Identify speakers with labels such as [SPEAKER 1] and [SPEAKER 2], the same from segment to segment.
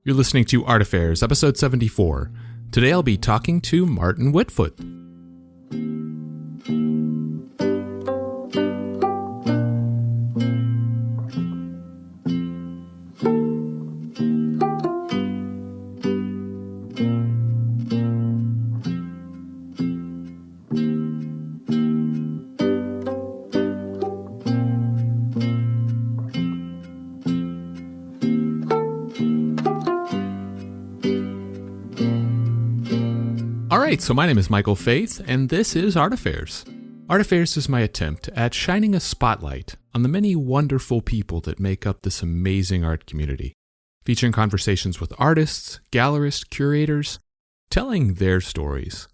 [SPEAKER 1] You're listening to Art Affairs, episode 74. Today I'll be talking to Martin Wittfooth. So my name is Michael Faith, and this is Art Affairs. Art Affairs is my attempt at shining a spotlight on the many wonderful people that make up this amazing art community, featuring conversations with artists, gallerists, curators, telling their stories.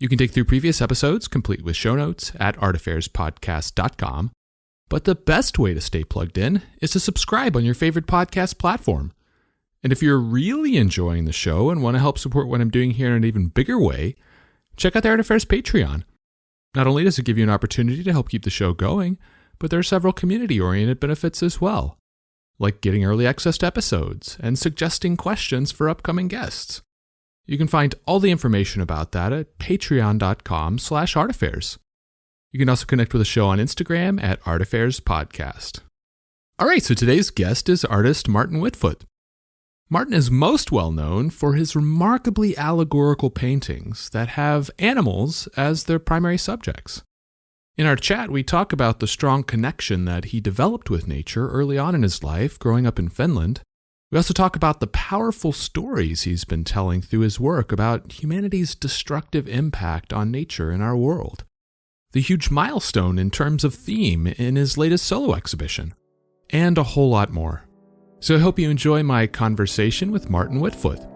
[SPEAKER 1] You can dig through previous episodes, complete with show notes, at artaffairs.podcast.com, but the best way to stay plugged in is to subscribe on your favorite podcast platform. And if you're really enjoying the show and want to help support what I'm doing here in an even bigger way, check out the Art Affairs Patreon. Not only does it give you an opportunity to help keep the show going, but there are several community-oriented benefits as well, like getting early access to episodes and suggesting questions for upcoming guests. You can find all the information about that at patreon.com/artaffairs. You can also connect with the show on Instagram at Art Affairs Podcast. All right, so today's guest is artist Martin Wittfooth. Martin is most well known for his remarkably allegorical paintings that have animals as their primary subjects. In our chat, we talk about the strong connection that he developed with nature early on in his life, growing up in Finland. We also talk about the powerful stories he's been telling through his work about humanity's destructive impact on nature in our world, the huge milestone in terms of theme in his latest solo exhibition, and a whole lot more. So I hope you enjoy my conversation with Martin Wittfooth.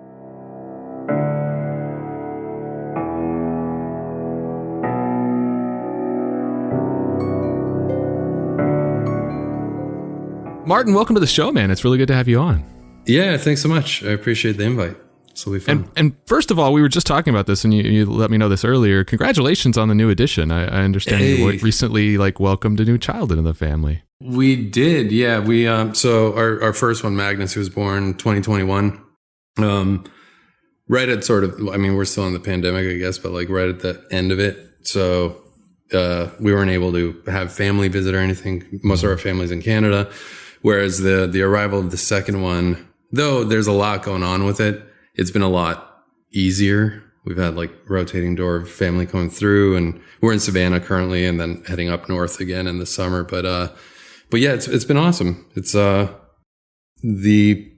[SPEAKER 1] Martin, welcome to the show, man. It's really good to have you on.
[SPEAKER 2] Yeah, thanks so much. I appreciate the invite. This will be fun.
[SPEAKER 1] And first of all, we were just talking about this, and you let me know this earlier. Congratulations on the new edition. I understand you recently welcomed a new child into the family.
[SPEAKER 2] We did, yeah. We so our first one, Magnus, who was born 2021, right at sort of, I mean, we're still in the pandemic, I guess, but right at the end of it. So we weren't able to have family visit or anything. Most of our family's in Canada, whereas the arrival of the second one, though there's a lot going on with it, it's been a lot easier. We've had rotating door family coming through, and we're in Savannah currently, and then heading up north again in the summer. But yeah, it's been awesome. It's the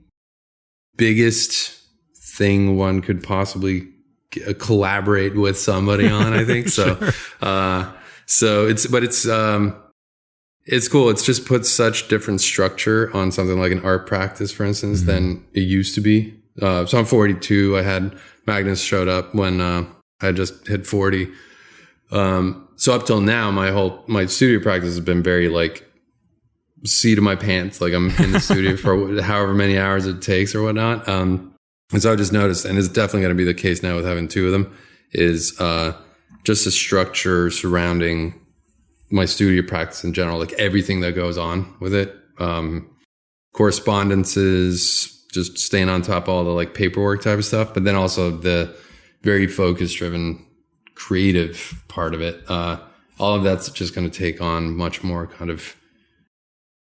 [SPEAKER 2] biggest thing one could possibly collaborate with somebody on, I think.
[SPEAKER 1] Sure.
[SPEAKER 2] So it's cool. It's just put such different structure on something like an art practice, for instance, than it used to be. So I'm 42. I had Magnus showed up when I just hit 40. So up till now, my studio practice has been very seat of my pants. I'm in the studio for however many hours it takes or whatnot. And so I just noticed, and it's definitely going to be the case now with having two of them, is just the structure surrounding my studio practice in general, everything that goes on with it. Correspondences, just staying on top of all the paperwork type of stuff, but then also the very focus driven creative part of it. All of that's just going to take on much more kind of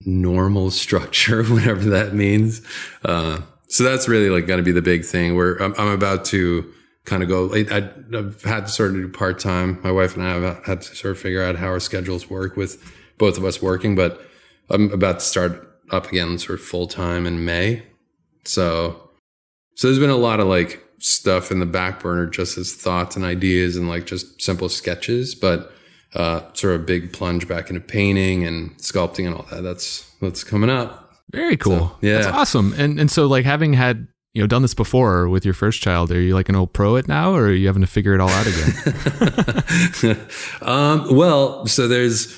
[SPEAKER 2] normal structure, whatever that means. So that's really going to be the big thing where I'm about to kind of go. I've had to sort of do part-time. My wife and I have had to sort of figure out how our schedules work with both of us working, but I'm about to start up again sort of full-time in May. So there's been a lot of stuff in the back burner, just as thoughts and ideas and just simple sketches, but sort of a big plunge back into painting and sculpting and all that. That's coming up.
[SPEAKER 1] Very cool.
[SPEAKER 2] So, yeah.
[SPEAKER 1] That's awesome. And so having had, done this before with your first child, are you an old pro at now, or are you having to figure it all out again?
[SPEAKER 2] Well, so there's,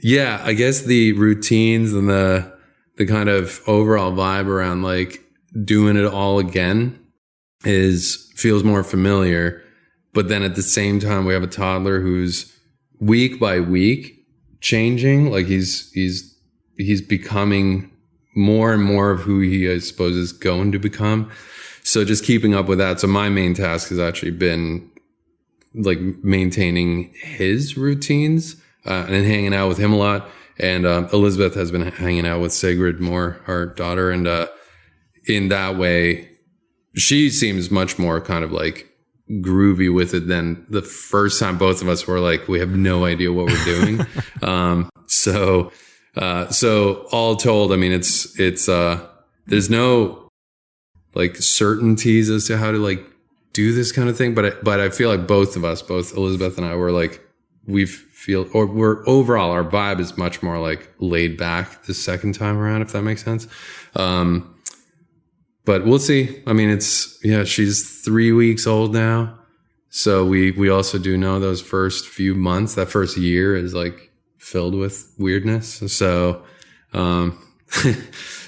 [SPEAKER 2] I guess the routines and the kind of overall vibe around doing it all again feels more familiar. But then at the same time, we have a toddler who's week by week changing. He's becoming more and more of who he, I suppose, is going to become. So just keeping up with that. So my main task has actually been like maintaining his routines and hanging out with him a lot. And Elizabeth has been hanging out with Sigrid more, our daughter. And in that way, she seems much more kind of like groovy with it than the first time both of us were like, we have no idea what we're doing. So all told, I mean, it's there's no like certainties as to how to like do this kind of thing. But I feel like both of us, both Elizabeth and I, were like, we're overall, our vibe is much more like laid back the second time around, if that makes sense. But we'll see. I mean, she's 3 weeks old now. So we also do know those first few months, that first year is like filled with weirdness. So, so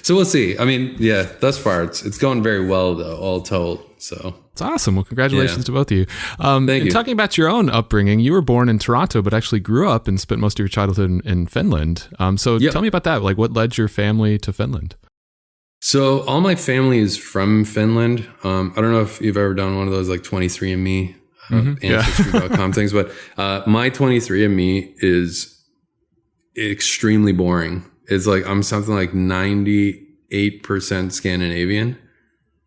[SPEAKER 2] we'll see. I mean, yeah, thus far it's going very well though, all told. So
[SPEAKER 1] it's awesome. Well, congratulations to both of you.
[SPEAKER 2] Thank you.
[SPEAKER 1] Talking about your own upbringing, you were born in Toronto, but actually grew up and spent most of your childhood in Finland. So tell me about that. Like, what led your family to Finland?
[SPEAKER 2] So all my family is from Finland. I don't know if you've ever done one of those like 23andMe, Ancestry.com things, but my 23andMe is extremely boring. It's like I'm something like 98% Scandinavian.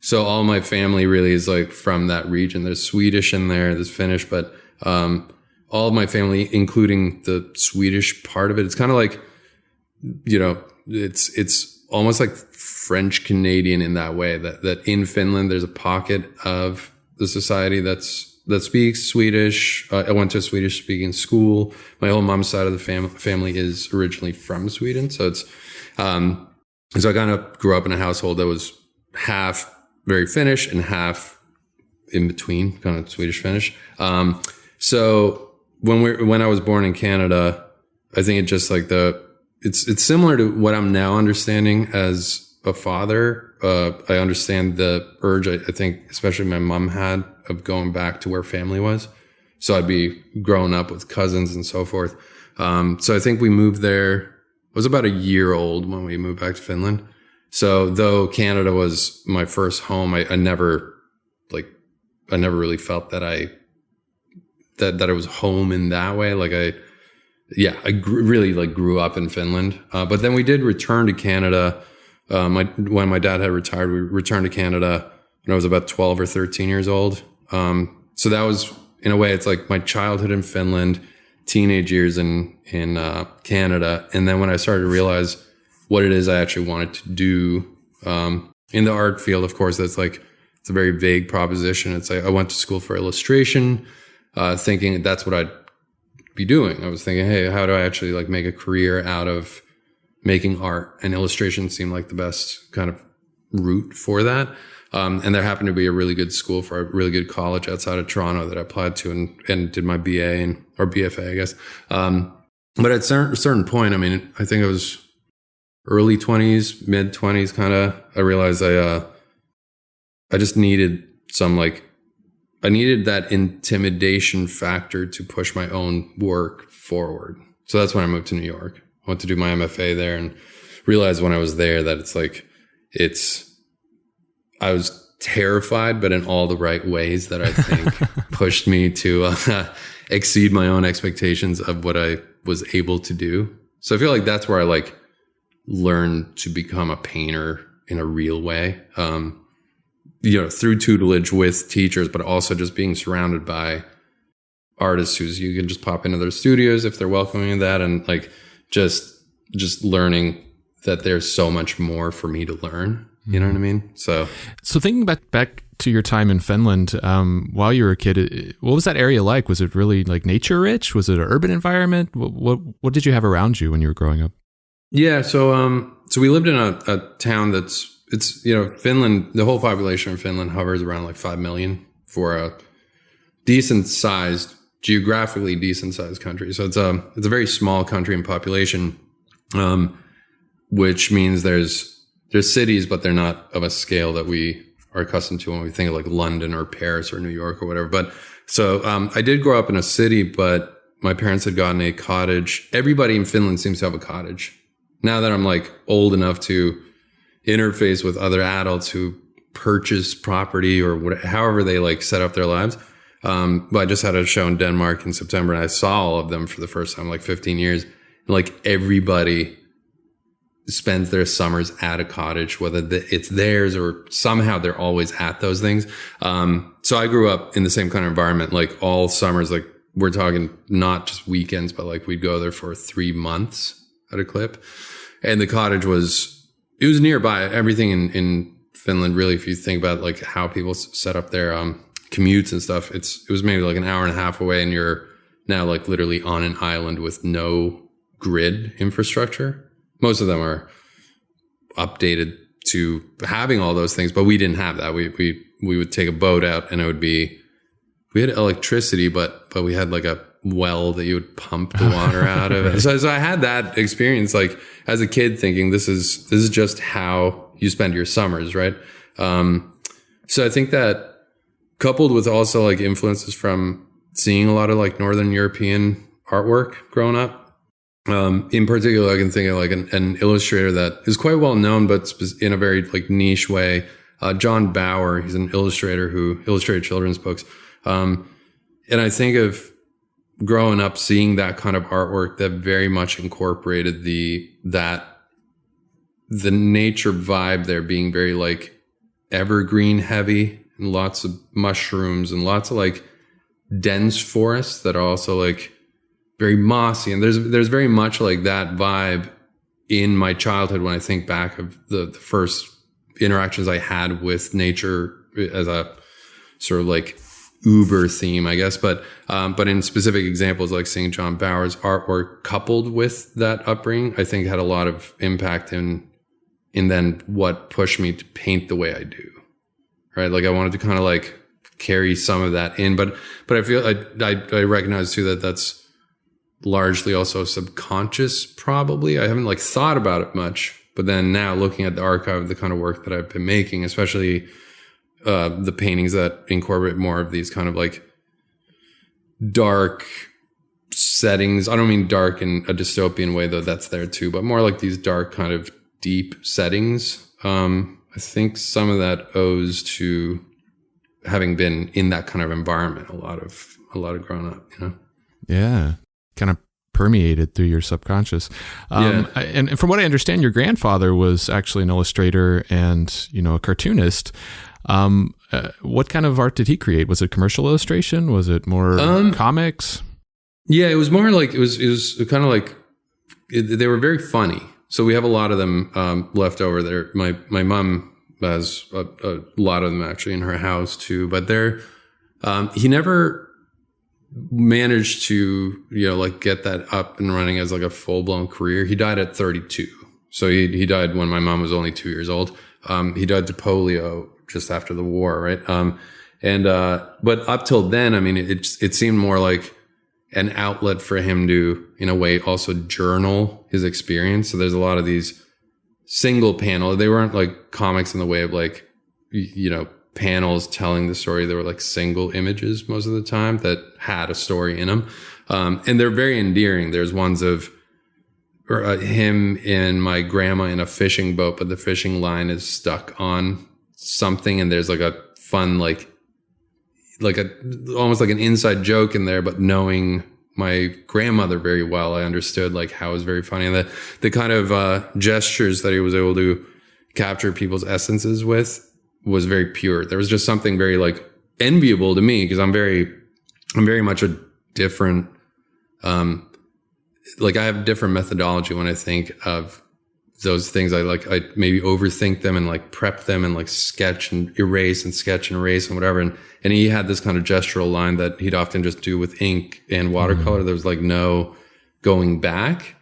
[SPEAKER 2] So all my family really is like from that region. There's Swedish in there, there's Finnish, but all of my family, including the Swedish part of it, it's kind of like, you know, it's almost like French Canadian in that way, that in Finland there's a pocket of the society that speaks Swedish. I went to a Swedish speaking school. My whole mom's side of the family is originally from Sweden. So so I kind of grew up in a household that was half very Finnish and half in between, kind of Swedish Finnish. So when I was born in Canada, I think it just like it's similar to what I'm now understanding as a father. I understand the urge, I think, especially my mom had, of going back to where family was. So I'd be growing up with cousins and so forth. So I think we moved there. I was about a year old when we moved back to Finland. So though Canada was my first home, I never really felt that I was home in that way. Like I really grew up in Finland. But then we did return to Canada. When my dad had retired, we returned to Canada when I was about 12 or 13 years old. So that was, in a way, it's like my childhood in Finland, teenage years in Canada. And then when I started to realize what it is I actually wanted to do, in the art field, of course, it's a very vague proposition. It's like I went to school for illustration, thinking that's what I'd be doing. I was thinking, hey, how do I actually like make a career out of making art? And illustration seemed like the best kind of route for that. And there happened to be a really good school for a really good college outside of Toronto that I applied to and did my BA or BFA, I guess. But at a certain point, I mean, I think it was early 20s, mid 20s, kind of, I realized I just needed I needed that intimidation factor to push my own work forward. So that's when I moved to New York. I went to do my MFA there and realized when I was there that I was terrified, but in all the right ways that I think pushed me to exceed my own expectations of what I was able to do. So I feel like that's where I learned to become a painter in a real way. Through tutelage with teachers, but also just being surrounded by artists you can just pop into their studios if they're welcoming that, and just learning that there's so much more for me to learn. You know what I mean? So
[SPEAKER 1] thinking back to your time in Finland, while you were a kid, what was that area like? Was it really like nature rich? Was it an urban environment? What did you have around you when you were growing up? Yeah,
[SPEAKER 2] so we lived in a town it's Finland. The whole population of Finland hovers around 5 million for a geographically decent sized country. So it's a very small country in population, which means there's cities, but they're not of a scale that we are accustomed to when we think of London or Paris or New York or whatever. But so I did grow up in a city, but my parents had gotten a cottage. Everybody in Finland seems to have a cottage. Now that I'm old enough to interface with other adults who purchase property or whatever, however they like set up their lives. But I just had a show in Denmark in September, and I saw all of them for the first time, like 15 years. And like everybody spends their summers at a cottage, whether it's theirs or somehow they're always at those things. So I grew up in the same kind of environment, like all summers, like we're talking not just weekends, but like we'd go there for 3 months at a clip. And the cottage was nearby. Everything in Finland, really, if you think about like how people set up their commutes and stuff, it was maybe like an hour and a half away, and you're now like literally on an island with no grid infrastructure. Most of them are updated to having all those things, but we didn't have that. We would take a boat out, and we had electricity, but we had like a well that you would pump the water out of it. So I had that experience, like as a kid, thinking this is just how you spend your summers, right? So I think that, coupled with also like influences from seeing a lot of like Northern European artwork growing up, in particular, I can think of like an illustrator that is quite well known, but in a very like niche way. John Bauer, he's an illustrator who illustrated children's books. And I think of growing up seeing that kind of artwork that very much incorporated the nature vibe there being very like evergreen heavy, and lots of mushrooms and lots of like dense forests that are also like very mossy. And there's very much like that vibe in my childhood when I think back of the first interactions I had with nature as a sort of like Uber theme, I guess. But in specific examples, like seeing John Bauer's artwork coupled with that upbringing, I think had a lot of impact in then what pushed me to paint the way I do. Right. Like I wanted to kind of like carry some of that in, but I feel I recognize too that that's largely also subconscious. Probably I haven't like thought about it much, but then now looking at the archive, the kind of work that I've been making, especially the paintings that incorporate more of these kind of like dark settings. I don't mean dark in a dystopian way, though that's there too, but more like these dark kind of deep settings. I think some of that owes to having been in that kind of environment a lot of growing up, you know?
[SPEAKER 1] Yeah. Kind of permeated through your subconscious. And from what I understand, your grandfather was actually an illustrator and, a cartoonist. What kind of art did he create? Was it commercial illustration? Was it more comics?
[SPEAKER 2] Yeah, it was more like, it was kind of like, they were very funny. So we have a lot of them left over there. My mom has a lot of them actually in her house too, but he never managed to, like get that up and running as like a full blown career. He died at 32. So he died when my mom was only 2 years old. He died to polio just after the war. Right. But up till then, I mean, it seemed more like an outlet for him to, in a way, also journal his experience. So there's a lot of these single panel. They weren't like comics in the way of like, panels telling the story. They were like single images most of the time that had a story in them. And they're very endearing. There's ones of him and my grandma in a fishing boat, but the fishing line is stuck on something. And there's like a fun, almost like an inside joke in there, but knowing my grandmother very well, I understood like how it was very funny. And the kind of gestures that he was able to capture people's essences with was very pure. There was just something very like enviable to me, because I'm very much a different, I have a different methodology when I think of those things. I maybe overthink them and like prep them and like sketch and erase and whatever. And he had this kind of gestural line that he'd often just do with ink and watercolor. There was like no going back,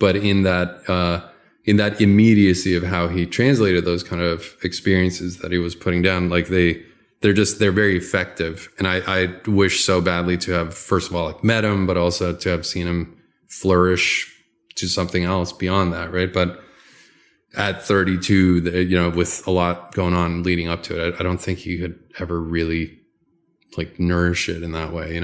[SPEAKER 2] but in that immediacy of how he translated those kind of experiences that he was putting down, like they're very effective. And I wish so badly to have, first of all, like met him, but also to have seen him flourish to something else beyond that. Right. But at 32, with a lot going on leading up to it, I don't think he could ever really like nourish it in that way,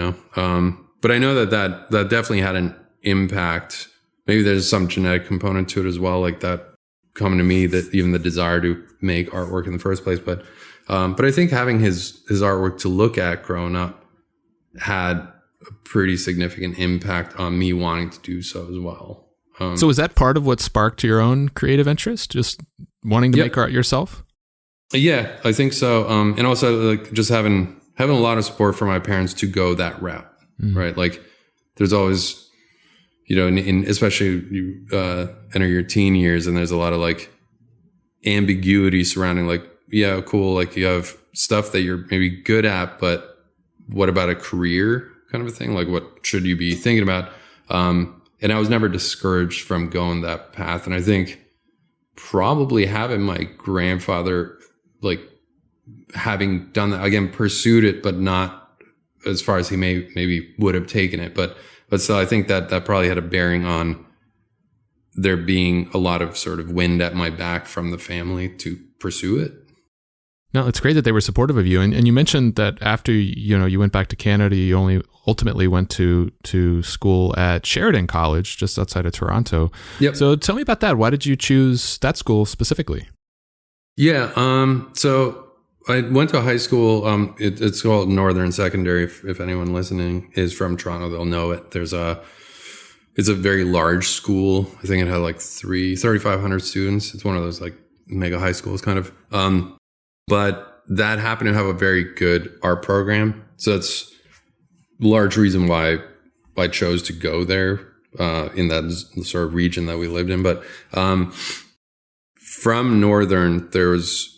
[SPEAKER 2] But I know that definitely had an impact. Maybe there's some genetic component to it as well, like that come to me, that even the desire to make artwork in the first place. But I think having his artwork to look at growing up had a pretty significant impact on me wanting to do so as well.
[SPEAKER 1] So was that part of what sparked your own creative interest? Just wanting to make art yourself? Yeah,
[SPEAKER 2] I think so. And also like just having a lot of support from my parents to go that route, right? Like there's always, you know, in especially you enter your teen years, and there's a lot of like ambiguity surrounding like, yeah, cool. Like you have stuff that you're maybe good at, but what about a career kind of a thing? Like what should you be thinking about? And I was never discouraged from going that path. And I think probably having my grandfather, like having done that, again, pursued it, but not as far as he maybe would have taken it. But still, I think that probably had a bearing on there being a lot of sort of wind at my back from the family to pursue it.
[SPEAKER 1] No, it's great that they were supportive of you. And you mentioned that after, you know, you went back to Canada, you only ultimately went to school at Sheridan College, just outside of Toronto.
[SPEAKER 2] Yep.
[SPEAKER 1] So tell me about that. Why did you choose that school specifically?
[SPEAKER 2] Yeah. So I went to a high school. It's called Northern Secondary. If anyone listening is from Toronto, they'll know it. It's a very large school. I think it had like 3,500 students. It's one of those like mega high schools kind of. But that happened to have a very good art program. So that's a large reason why I chose to go there in that sort of region that we lived in. But from Northern, there was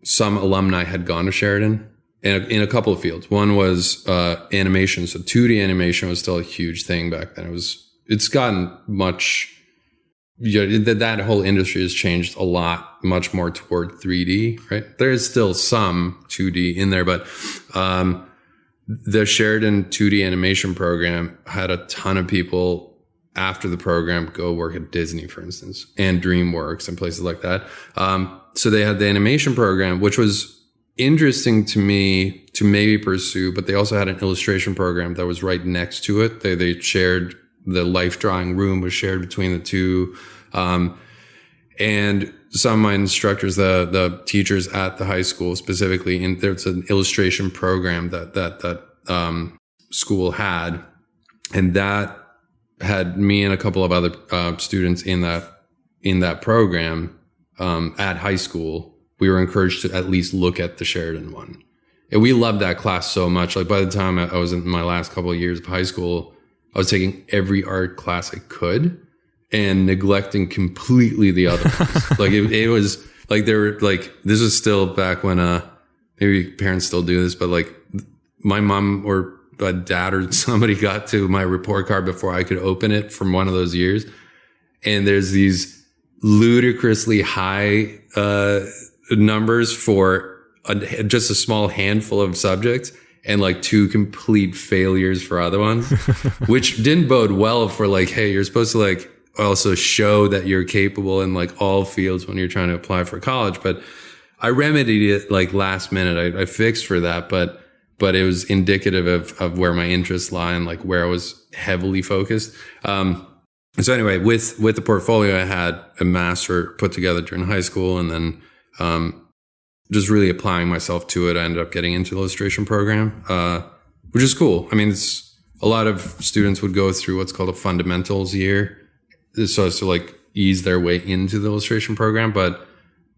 [SPEAKER 2] some alumni had gone to Sheridan in a couple of fields. One was animation. So 2D animation was still a huge thing back then. It's gotten much... that whole industry has changed a lot, much more toward 3D, right? There is still some 2D in there, but the Sheridan 2D animation program had a ton of people after the program go work at Disney, for instance, and DreamWorks and places like that. So they had the animation program, which was interesting to me to maybe pursue, but they also had an illustration program that was right next to it. They shared... the life drawing room was shared between the two. And some of my instructors, the teachers at the high school specifically, and there's an illustration program that school had. And that had me and a couple of other students in that program at high school. We were encouraged to at least look at the Sheridan one. And we loved that class so much. Like by the time I was in my last couple of years of high school, I was taking every art class I could and neglecting completely the other ones. Like it was like they were like, this was still back when maybe parents still do this, but like my mom or a dad or somebody got to my report card before I could open it from one of those years. And there's these ludicrously high numbers for just a small handful of subjects. And like 2 complete failures for other ones, which didn't bode well for like, hey, you're supposed to like also show that you're capable in like all fields when you're trying to apply for college. But I remedied it like last minute. I fixed for that, but it was indicative of where my interests lie and like where I was heavily focused. So anyway, with the portfolio, I had a master put together during high school, and then just really applying myself to it, I ended up getting into the illustration program, which is cool. I mean, it's a lot of students would go through what's called a fundamentals year, so as to like ease their way into the illustration program. But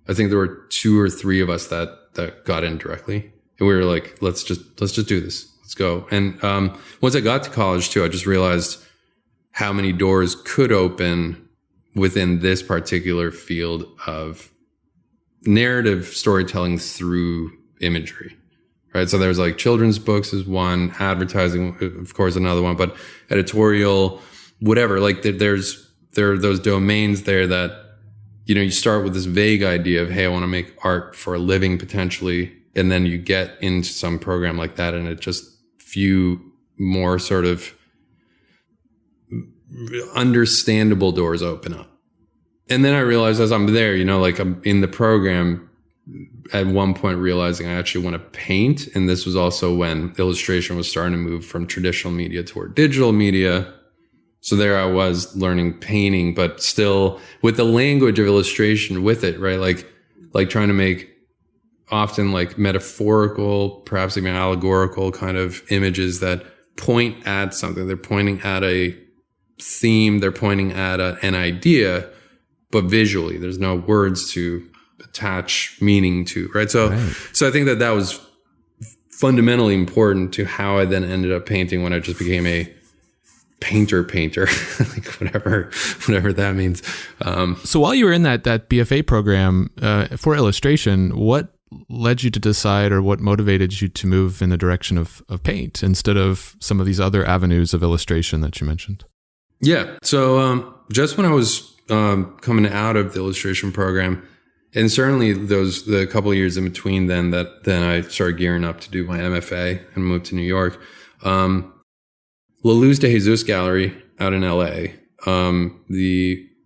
[SPEAKER 2] I think there were 2 or 3 of us that got in directly, and we were like, let's just do this. Let's go. And once I got to college too, I just realized how many doors could open within this particular field of narrative storytelling through imagery, right? So there's like children's books is one, advertising, of course, another one, but editorial, whatever, like there are those domains there that, you know, you start with this vague idea of, hey, I want to make art for a living potentially. And then you get into some program like that, and it just few more sort of understandable doors open up. And then I realized as I'm there, you know, like I'm in the program at one point realizing I actually want to paint. And this was also when illustration was starting to move from traditional media toward digital media. So there I was learning painting, but still with the language of illustration with it, right? Like trying to make often like metaphorical, perhaps even allegorical kind of images that point at something. They're pointing at a theme. They're pointing at an idea, but visually there's no words to attach meaning to, right? So I think that was fundamentally important to how I then ended up painting when I just became a painter, like whatever that means.
[SPEAKER 1] So while you were in that BFA program for illustration, what led you to decide, or what motivated you to move in the direction of paint instead of some of these other avenues of illustration that you mentioned?
[SPEAKER 2] Yeah. So just when I was coming out of the illustration program, and certainly the couple of years in between then I started gearing up to do my MFA and moved to New York. La Luz de Jesus Gallery out in LA.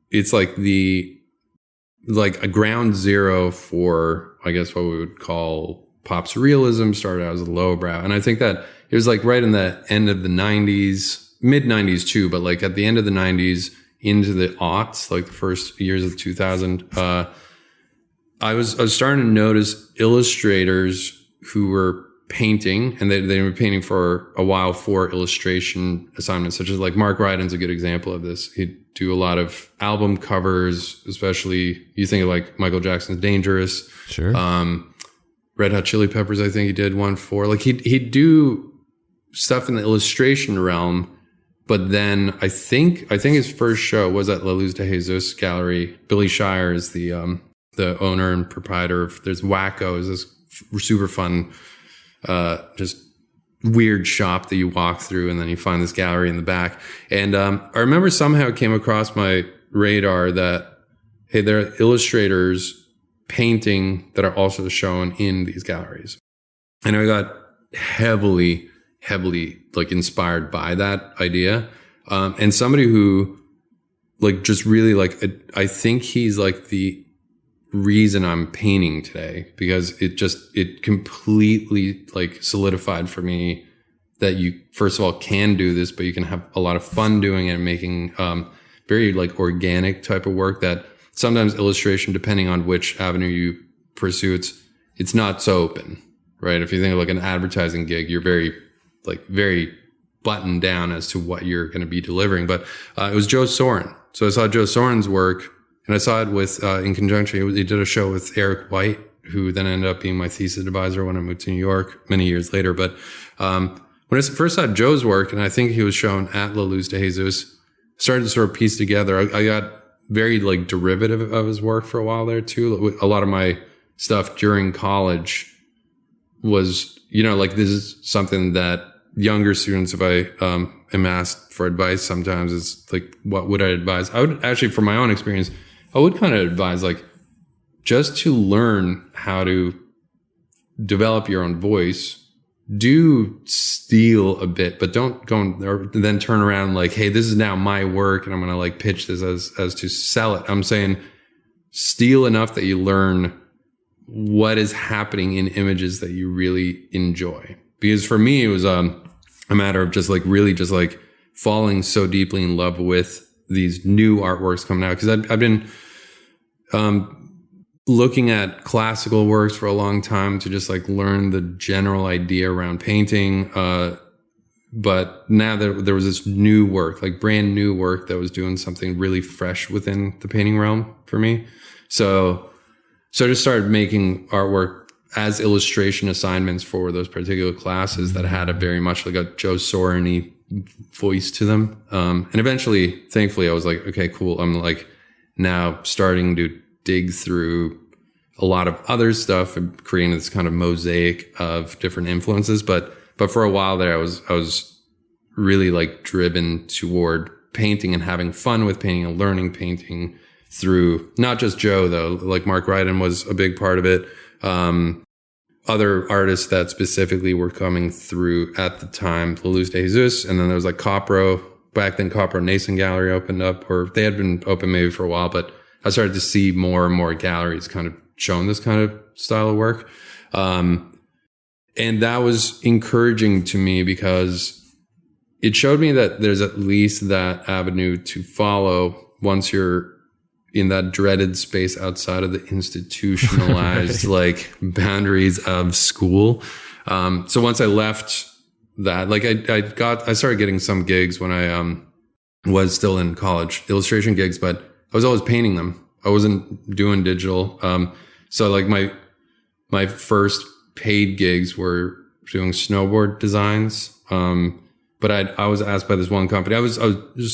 [SPEAKER 2] It's like a ground zero for, I guess, what we would call pop surrealism. Started out as a lowbrow. And I think that it was like right in the end of the 90s, mid 90s too, but like at the end of the 90s into the aughts, like the first years of 2000, I was starting to notice illustrators who were painting, and they were painting for a while for illustration assignments, such as like Mark Ryden's a good example of this. He'd do a lot of album covers, especially you think of like Michael Jackson's Dangerous.
[SPEAKER 1] Sure.
[SPEAKER 2] Red Hot Chili Peppers, I think he did one for. Like he'd do stuff in the illustration realm, but then I think his first show was at La Luz de Jesus Gallery. Billy Shire is the owner and proprietor of, there's Wacko, is this super fun just weird shop that you walk through, and then you find this gallery in the back. And I remember somehow it came across my radar that, hey, there are illustrators painting that are also shown in these galleries. And I got heavily like inspired by that idea. And somebody who like just really like, I think he's like the reason I'm painting today, because it completely like solidified for me that you, first of all, can do this, but you can have a lot of fun doing it and making very like organic type of work that sometimes illustration, depending on which avenue you pursue, it's not so open, right? If you think of like an advertising gig, you're very buttoned down as to what you're going to be delivering. But it was Joe Soren. So I saw Joe Soren's work, and I saw it with, in conjunction, he did a show with Eric White, who then ended up being my thesis advisor when I moved to New York many years later. But when I first saw Joe's work, and I think he was shown at La Luz de Jesus, started to sort of piece together. I got very like derivative of his work for a while there too. A lot of my stuff during college was, like this is something that younger students, if I am asked for advice sometimes, is like, what would I advise? I would actually, from my own experience, I would kind of advise like just to learn how to develop your own voice. Do steal a bit, but don't go and then turn around like, hey, this is now my work and I'm going to like pitch this as to sell it. I'm saying steal enough that you learn what is happening in images that you really enjoy. Because for me, it was a matter of just like really just like falling so deeply in love with these new artworks coming out. Because I've been looking at classical works for a long time to just like learn the general idea around painting. But now there was this new work, like brand new work that was doing something really fresh within the painting realm for me. So I just started making artwork as illustration assignments for those particular classes that had a very much like a Joe Soren-y voice to them. And eventually, thankfully, I was like, okay, cool. I'm like now starting to dig through a lot of other stuff and creating this kind of mosaic of different influences. But for a while there, I was really like driven toward painting and having fun with painting and learning painting through not just Joe though, like Mark Ryden was a big part of it. Other artists that specifically were coming through at the time, La Luz de Jesus, and then there was like Copro. Back then, Copro Nason Gallery opened up, or they had been open maybe for a while, but I started to see more and more galleries kind of showing this kind of style of work. And that was encouraging to me because, it showed me that there's at least that avenue to follow once you're in that dreaded space outside of the institutionalized like boundaries of school. So once I left that, like I started getting some gigs when I was still in college, illustration gigs, but I was always painting them. I wasn't doing digital. So like my first paid gigs were doing snowboard designs. But I was asked by this one company. I was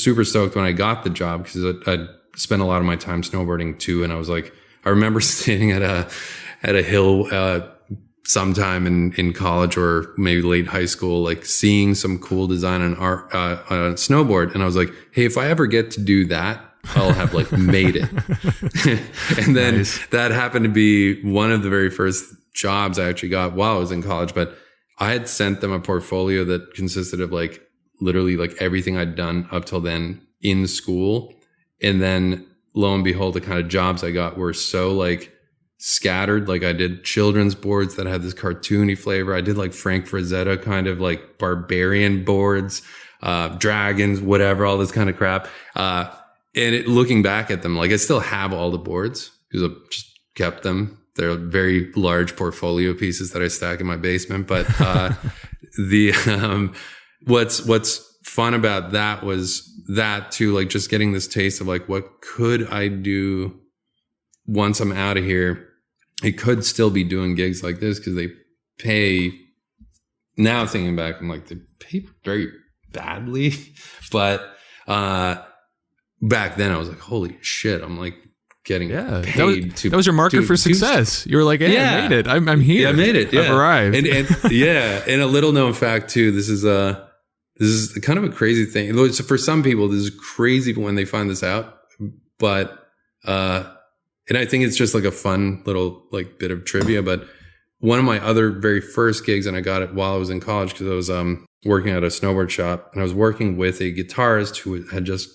[SPEAKER 2] super stoked when I got the job because I'd spent a lot of my time snowboarding too. And I was like, I remember standing at a hill, sometime in college or maybe late high school, like seeing some cool design on art, on a snowboard. And I was like, hey, if I ever get to do that, I'll have like made it. And then that happened to be one of the very first jobs I actually got while I was in college. But I had sent them a portfolio that consisted of like literally like everything I'd done up till then in school. And then lo and behold, the kind of jobs I got were so like scattered. Like I did children's boards that had this cartoony flavor. I did like Frank Frazetta kind of like barbarian boards, dragons, whatever, all this kind of crap. Looking back at them, like I still have all the boards because I've just kept them. They're very large portfolio pieces that I stack in my basement. But what's fun about that was that too, like just getting this taste of like, what could I do once I'm out of here? I could still be doing gigs like this because they pay. Now thinking back, I'm like, they pay very badly. But back then I was like, holy shit, I'm like getting paid.
[SPEAKER 1] That was your marker for success. You were like, hey, I made it. I'm here.
[SPEAKER 2] Yeah, I made it. Yeah.
[SPEAKER 1] I've arrived.
[SPEAKER 2] And yeah. And a little known fact too, this is kind of a crazy thing. So for some people, this is crazy when they find this out. But and I think it's just like a fun little like bit of trivia. But one of my other very first gigs, and I got it while I was in college because I was working at a snowboard shop, and I was working with a guitarist who had just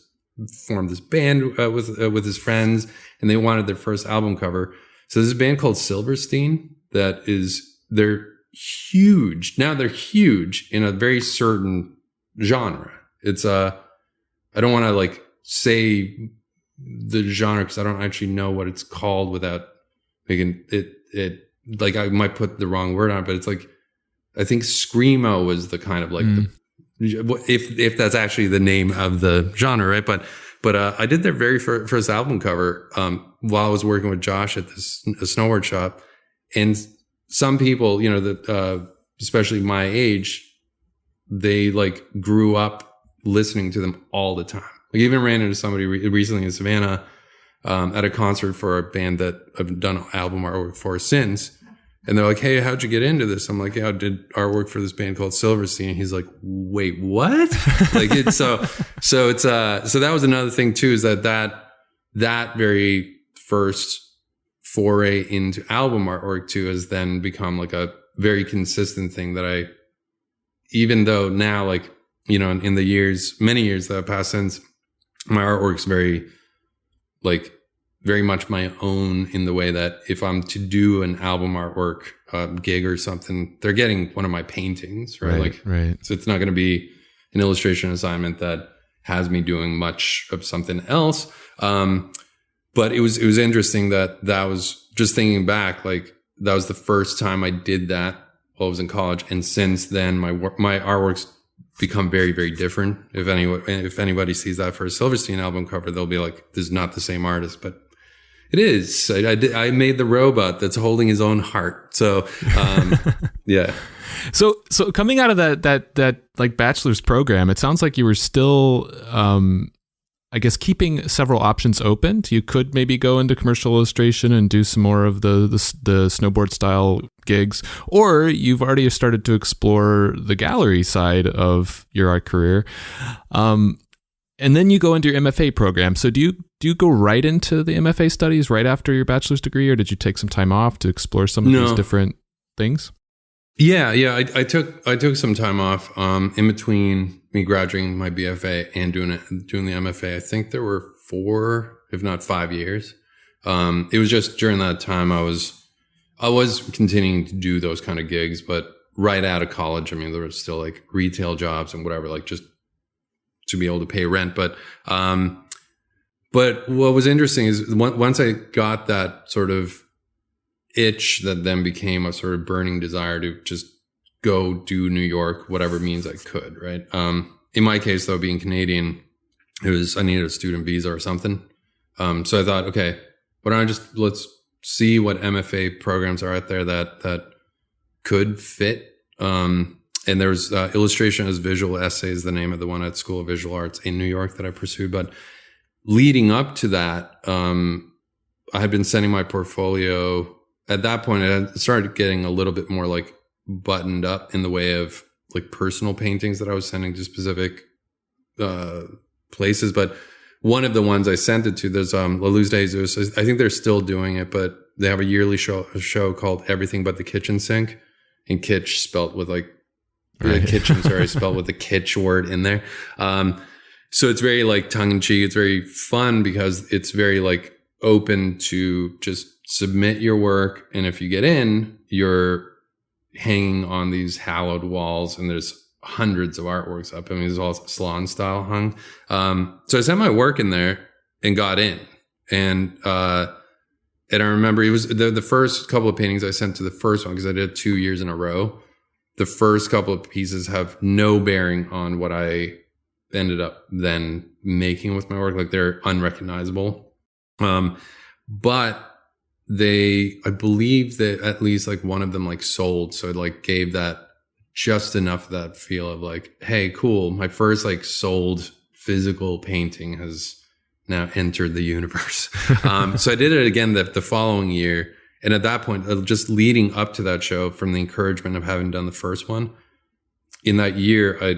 [SPEAKER 2] formed this band with his friends, and they wanted their first album cover. So there's a band called Silverstein they're huge. Now they're huge in a very certain genre. It's I don't want to like say the genre because I don't actually know what it's called without making it like I might put the wrong word on it, but it's like I think screamo was the kind of like if that's actually the name of the genre, right? But I did their very first album cover while I was working with Josh at this snowboard shop, and some people, you know, that especially my age, they like grew up listening to them all the time. Like I even ran into somebody recently in Savannah at a concert for a band that I've done album artwork for since. And they're like, hey, how'd you get into this? I'm like, yeah, I did artwork for this band called Silverstein. And he's like, wait, what? Like it's so that was another thing too, is that very first foray into album artwork too has then become like a very consistent thing that I, even though now, like, you know, in the many years that have passed since, my artwork's very much my own in the way that if I'm to do an album artwork gig or something, they're getting one of my paintings, right?
[SPEAKER 1] Right.
[SPEAKER 2] So it's not going to be an illustration assignment that has me doing much of something else. But it was interesting that was just thinking back, like that was the first time I did that while I was in college. And since then my artwork's become very, very different. If anybody sees that for a Silverstein album cover, they'll be like, this is not the same artist, but it is. I made the robot that's holding his own heart. So, yeah.
[SPEAKER 1] So coming out of that like bachelor's program, it sounds like you were still, I guess, keeping several options open. You could maybe go into commercial illustration and do some more of the snowboard style gigs, or you've already started to explore the gallery side of your art career. And then you go into your MFA program. So do you go right into the MFA studies right after your bachelor's degree, or did you take some time off to explore some of these different things?
[SPEAKER 2] Yeah. I took some time off in between me graduating my BFA and doing the MFA. I think there were 4, if not 5 years. It was just during that time I was continuing to do those kind of gigs, but right out of college, I mean, there was still like retail jobs and whatever, like just to be able to pay rent. But what was interesting is once I got that sort of itch that then became a sort of burning desire to just go do New York, whatever means I could, right? In my case, though, being Canadian, I needed a student visa or something. So I thought, okay, why don't let's see what MFA programs are out there that could fit. And there's Illustration as Visual Essays, the name of the one at School of Visual Arts in New York that I pursued. But leading up to that, I had been sending my portfolio. At that point, I had started getting a little bit more like buttoned up in the way of like personal paintings that I was sending to specific places. But one of the ones I sent it to, there's La Luz de Jesus. I think they're still doing it, but they have a yearly show called Everything But the Kitchen Sink, and kitsch spelt with like the kitchen, spelled with the kitsch word in there. So it's very like tongue in cheek. It's very fun because it's very like open to just submit your work. And if you get in, you're hanging on these hallowed walls, and there's hundreds of artworks up. I mean, it's all salon style hung. So I sent my work in there and got in. And I remember it was the first couple of paintings I sent to the first one, because I did 2 years in a row. The first couple of pieces have no bearing on what I ended up then making with my work. Like, they're unrecognizable. But I believe that at least like one of them like sold. So it like gave that just enough of that feel of like, hey, cool. My first like sold physical painting has now entered the universe. So I did it again the following year. And at that point, just leading up to that show, from the encouragement of having done the first one, in that year, I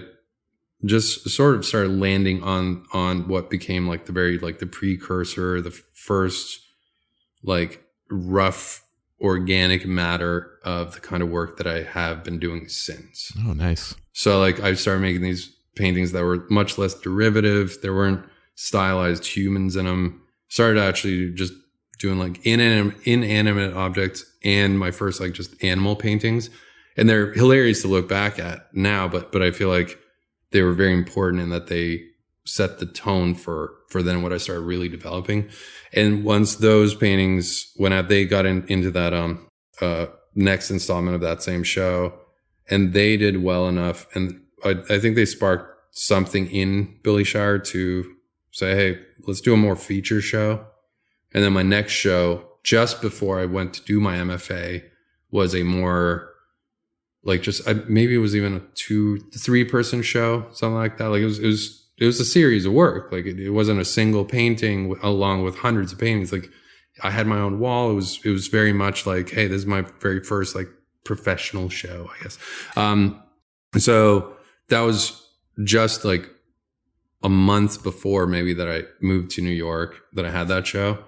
[SPEAKER 2] just sort of started landing on what became like the precursor, the first like rough organic matter of the kind of work that I have been doing since.
[SPEAKER 1] Oh, nice.
[SPEAKER 2] So like I started making these paintings that were much less derivative. There weren't stylized humans in them. Started actually just doing like inanimate objects, and my first like just animal paintings. And they're hilarious to look back at now, but I feel like they were very important in that they set the tone for then what I started really developing. And once those paintings went out, they got into that next installment of that same show, and they did well enough. And I think they sparked something in Billy Shire to say, hey, let's do a more feature show. And then my next show, just before I went to do my MFA, was a more like just maybe it was even a 2-3 person show, something like that. Like it was a series of work. Like it wasn't a single painting along with hundreds of paintings. Like I had my own wall. It was very much like, hey, this is my very first like professional show, I guess. So that was just like a month before maybe that I moved to New York that I had that show.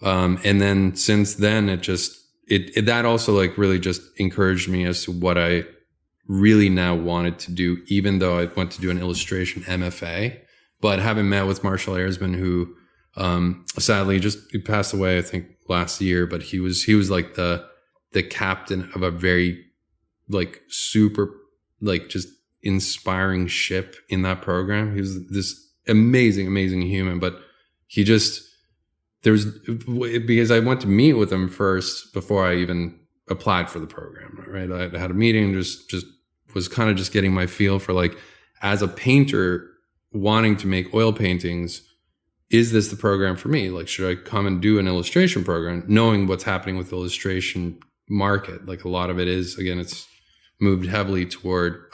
[SPEAKER 2] And then since then it that also like really just encouraged me as to what I really now wanted to do, even though I went to do an illustration MFA, but having met with Marshall Ayersman, who sadly he passed away, I think last year, but he was like the captain of a very like super like just inspiring ship in that program. He was this amazing human, but he just because I went to meet with him first before I even applied for the program, right? I had a meeting, just was kind of just getting my feel for like, as a painter wanting to make oil paintings, is this the program for me? Like, should I come and do an illustration program, knowing what's happening with the illustration market? Like a lot of it is, again, it's moved heavily toward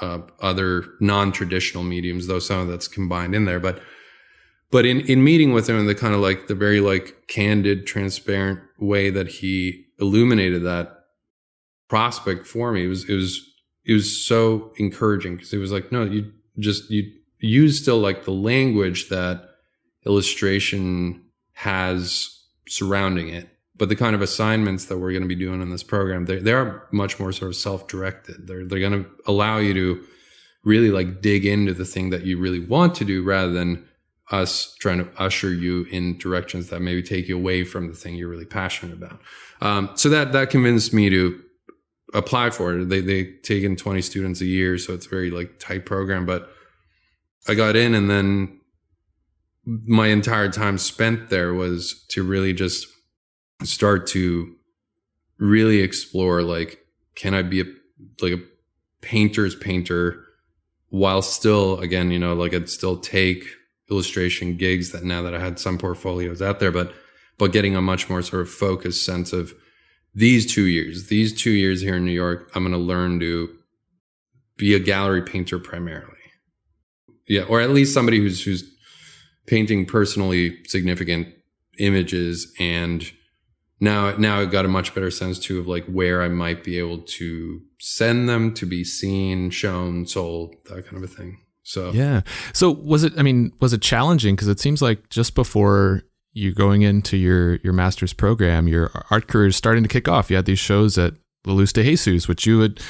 [SPEAKER 2] other non-traditional mediums, though some of that's combined in there. But in meeting with him in the kind of like the very like candid, transparent way that he illuminated that prospect for me, it was so encouraging, because it was like, no, you use still like the language that illustration has surrounding it, but the kind of assignments that we're going to be doing in this program, they are much more sort of self-directed. They're going to allow you to really like dig into the thing that you really want to do, rather than us trying to usher you in directions that maybe take you away from the thing you're really passionate about. So that convinced me to apply for it. They take in 20 students a year, so it's a very like tight program, but I got in, and then my entire time spent there was to really just start to really explore, like, can I be a painter's painter while still, again, like, I'd still take illustration gigs that now that I had some portfolios out there, but getting a much more sort of focused sense of these 2 years here in New York, I'm going to learn to be a gallery painter primarily. Yeah. Or at least somebody who's painting personally significant images. And now I've got a much better sense too of like where I might be able to send them to be seen, shown, sold, that kind of a thing. So,
[SPEAKER 1] yeah. So was it challenging? Because it seems like just before you going into your master's program, your art career is starting to kick off. You had these shows at La Luz de Jesus, which you had,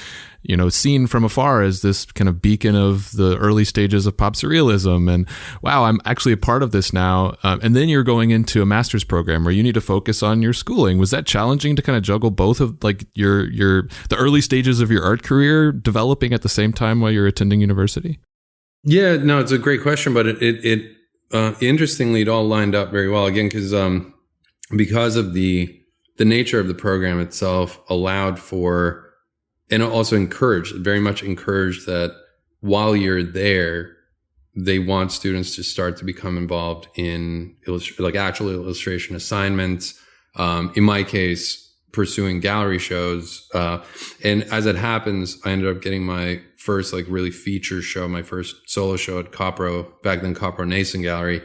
[SPEAKER 1] seen from afar as this kind of beacon of the early stages of pop surrealism. And wow, I'm actually a part of this now. And then you're going into a master's program where you need to focus on your schooling. Was that challenging to kind of juggle both of like the early stages of your art career developing at the same time while you're attending university?
[SPEAKER 2] Yeah, no, it's a great question, but it interestingly, it all lined up very well again, because of the nature of the program itself allowed for, and also very much encouraged that while you're there, they want students to start to become involved in actual illustration assignments. In my case, pursuing gallery shows. And as it happens, I ended up getting my first really feature show, my first solo show at Copro, back then Copro Nason Gallery,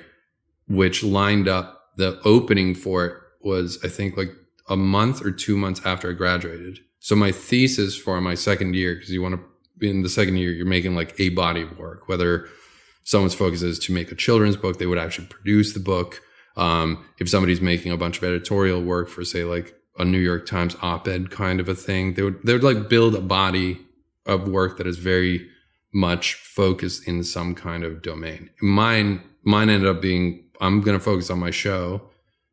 [SPEAKER 2] which lined up, the opening for it was, I think, like a month or 2 months after I graduated. So my thesis for my second year, because you want to, in the second year, you're making like a body of work, whether someone's focus is to make a children's book, they would actually produce the book. If somebody's making a bunch of editorial work for, say, like a New York Times op-ed kind of a thing, they would like build a body of work that is very much focused in some kind of domain. Mine ended up being, I'm going to focus on my show.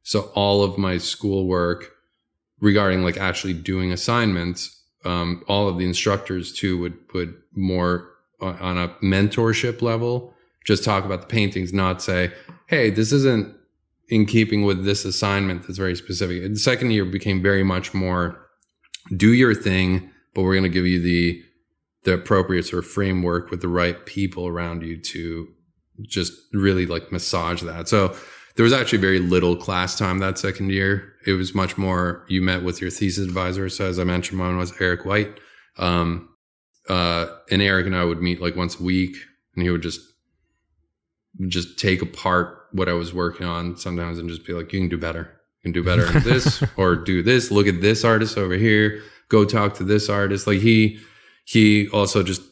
[SPEAKER 2] So all of my schoolwork regarding like actually doing assignments, all of the instructors too would more on a mentorship level, just talk about the paintings, not say, hey, this isn't in keeping with this assignment that's very specific. The second year became very much more do your thing, but we're going to give you the appropriate sort of framework with the right people around you to just really like massage that. So there was actually very little class time that second year. It was much more, you met with your thesis advisor. So as I mentioned, mine was Eric White. And Eric and I would meet like once a week, and he would just take apart what I was working on sometimes and just be like, you can do better. You can do better in this, or do this. Look at this artist over here. Go talk to this artist. Like he also just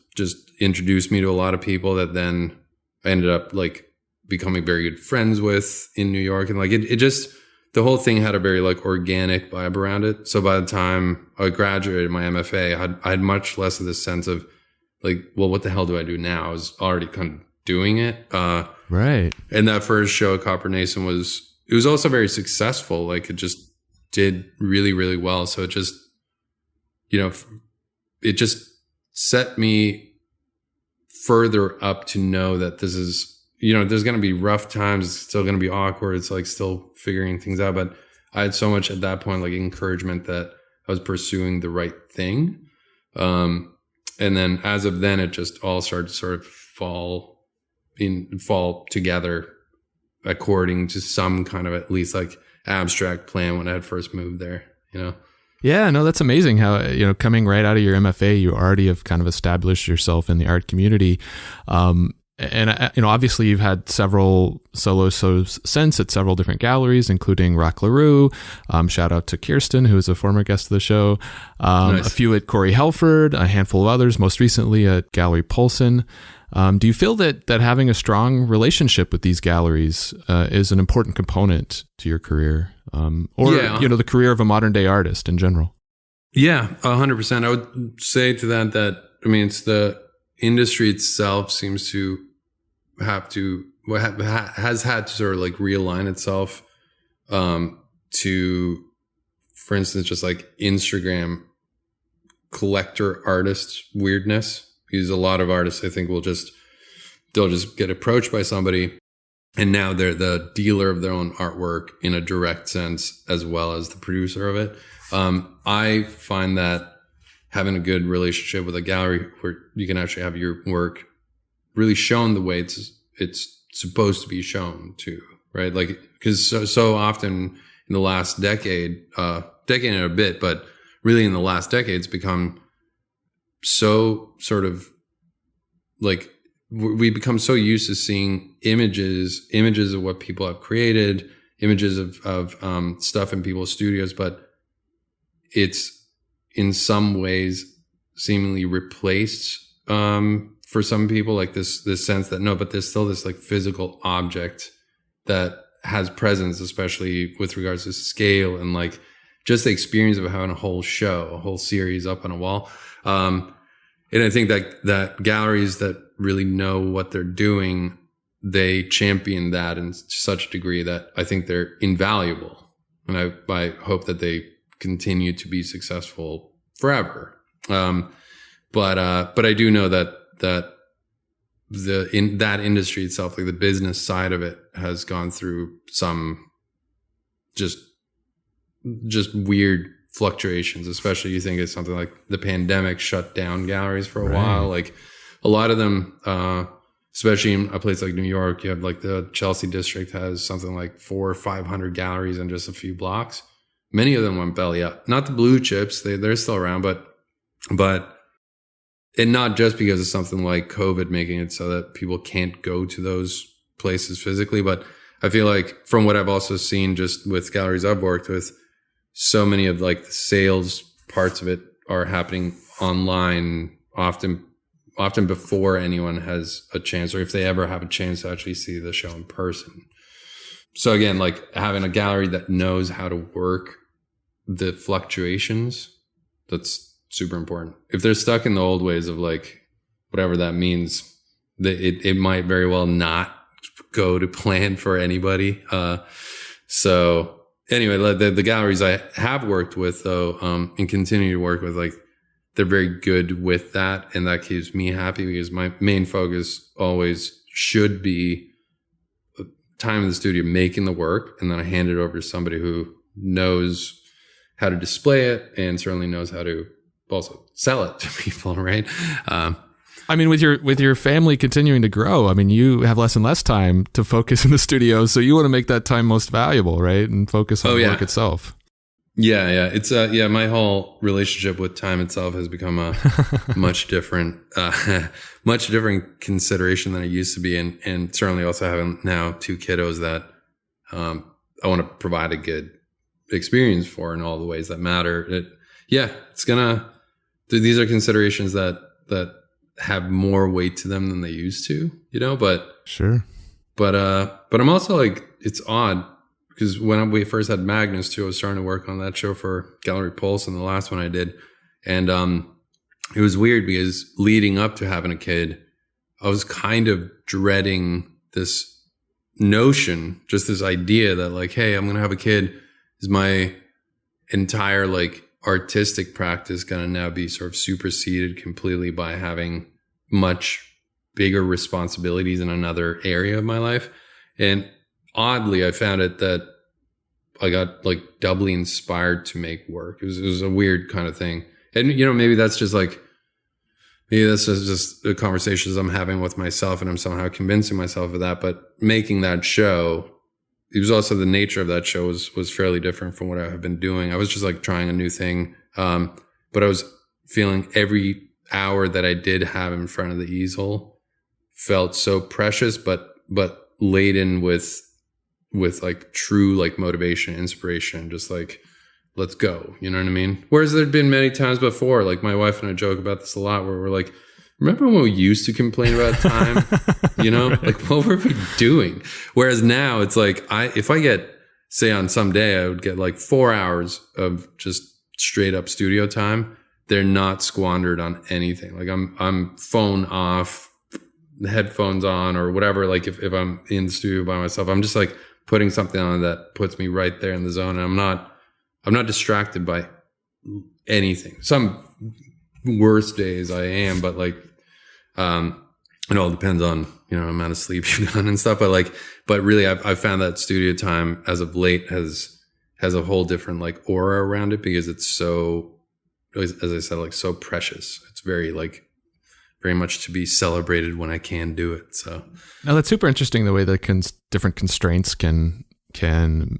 [SPEAKER 2] introduced me to a lot of people that then I ended up like becoming very good friends with in New York. And like it just, the whole thing had a very like organic vibe around it. So by the time I graduated my MFA, I had much less of this sense of like, well, what the hell do I do now? I was already kind of doing it.
[SPEAKER 1] Right.
[SPEAKER 2] And that first show at Copper Nason was also very successful. Like it just did really, really well. So it just, it just set me further up to know that this is, there's going to be rough times. It's still going to be awkward. It's like still figuring things out. But I had so much at that point, like encouragement that I was pursuing the right thing. And then as of then, it just all started to sort of fall together according to some kind of at least like abstract plan when I had first moved there,
[SPEAKER 1] Yeah, no, that's amazing how, coming right out of your MFA, you already have kind of established yourself in the art community. And obviously you've had several solo shows since at several different galleries, including Rock LaRue. Shout out to Kirsten, who is a former guest of the show. Nice. A few at Corey Helford, a handful of others, most recently at Gallery Polson. Do you feel that having a strong relationship with these galleries is an important component to your career, the career of a modern day artist in general?
[SPEAKER 2] Yeah, 100%. I would say to that it's the industry itself seems to has had to sort of like realign itself to, for instance, just like Instagram collector artist weirdness. Because a lot of artists, I think, will just they'll just get approached by somebody, and now they're the dealer of their own artwork in a direct sense, as well as the producer of it. I find that having a good relationship with a gallery where you can actually have your work really shown the way it's supposed to be shown too, right? Like, because so often in the last decade and a bit, but really in the last decade, it's become so sort of like we become so used to seeing images of what people have created, images of stuff in people's studios, but it's in some ways seemingly replaced for some people, like this sense that no, but there's still this like physical object that has presence, especially with regards to scale and like just the experience of having a whole show, a whole series up on a wall. And I think that galleries that really know what they're doing, they champion that in such a degree that I think they're invaluable. And I hope that they continue to be successful forever. But I do know that in that industry itself, like the business side of it, has gone through some just weird fluctuations. Especially, you think it's something like the pandemic shut down galleries for a while. Like a lot of them, especially in a place like New York, you have like the Chelsea district has something like 400 or 500 galleries in just a few blocks. Many of them went belly up. Not the blue chips; they're still around, but. And not just because of something like COVID making it so that people can't go to those places physically, but I feel like from what I've also seen just with galleries I've worked with, so many of like the sales parts of it are happening online often before anyone has a chance, or if they ever have a chance to actually see the show in person. So again, like having a gallery that knows how to work the fluctuations, that's super important. If they're stuck in the old ways of like whatever that means, it might very well not go to plan for anybody. So anyway, the galleries I have worked with though, and continue to work with, like they're very good with that, and that keeps me happy because my main focus always should be time in the studio making the work, and then I hand it over to somebody who knows how to display it and certainly knows how to also sell it to people, right?
[SPEAKER 1] I mean, with your family continuing to grow, I mean, you have less and less time to focus in the studio, so you want to make that time most valuable, right? And focus on the work itself.
[SPEAKER 2] Yeah. It's my whole relationship with time itself has become a much different consideration than it used to be, and certainly also having now 2 kiddos that I want to provide a good experience for in all the ways that matter. These are considerations that have more weight to them than they used to, but sure. But I'm also like, it's odd because when we first had Magnus too, I was starting to work on that show for Gallery Pulse, and the last one I did. And, it was weird because leading up to having a kid, I was kind of dreading this notion, just this idea that like, hey, I'm going to have a kid. Is my entire like artistic practice going to now be sort of superseded completely by having much bigger responsibilities in another area of my life? And oddly, I found it that I got like doubly inspired to make work. It was a weird kind of thing. And, maybe that's just the conversations I'm having with myself, and I'm somehow convincing myself of that. But making that show, it was also the nature of that show was fairly different from what I have been doing. I was just like trying a new thing. But I was feeling every hour that I did have in front of the easel felt so precious, but laden with like true like motivation, inspiration, just like, let's go. You know what I mean? Whereas there'd been many times before, like my wife and I joke about this a lot, where we're like, remember when we used to complain about time? Right. Like what were we doing? Whereas now it's like, if I get, say on some day, I would get like 4 hours of just straight up studio time. They're not squandered on anything. Like I'm phone off, the headphones on or whatever. Like if I'm in the studio by myself, I'm just like putting something on that puts me right there in the zone. And I'm not distracted by anything. Some worse days I am, but like, it all depends on, amount of sleep you've done and stuff. But really I've found that studio time as of late has a whole different like aura around it, because it's so, as I said, like so precious. It's very much to be celebrated when I can do it. So
[SPEAKER 1] now that's super interesting, the way that different constraints can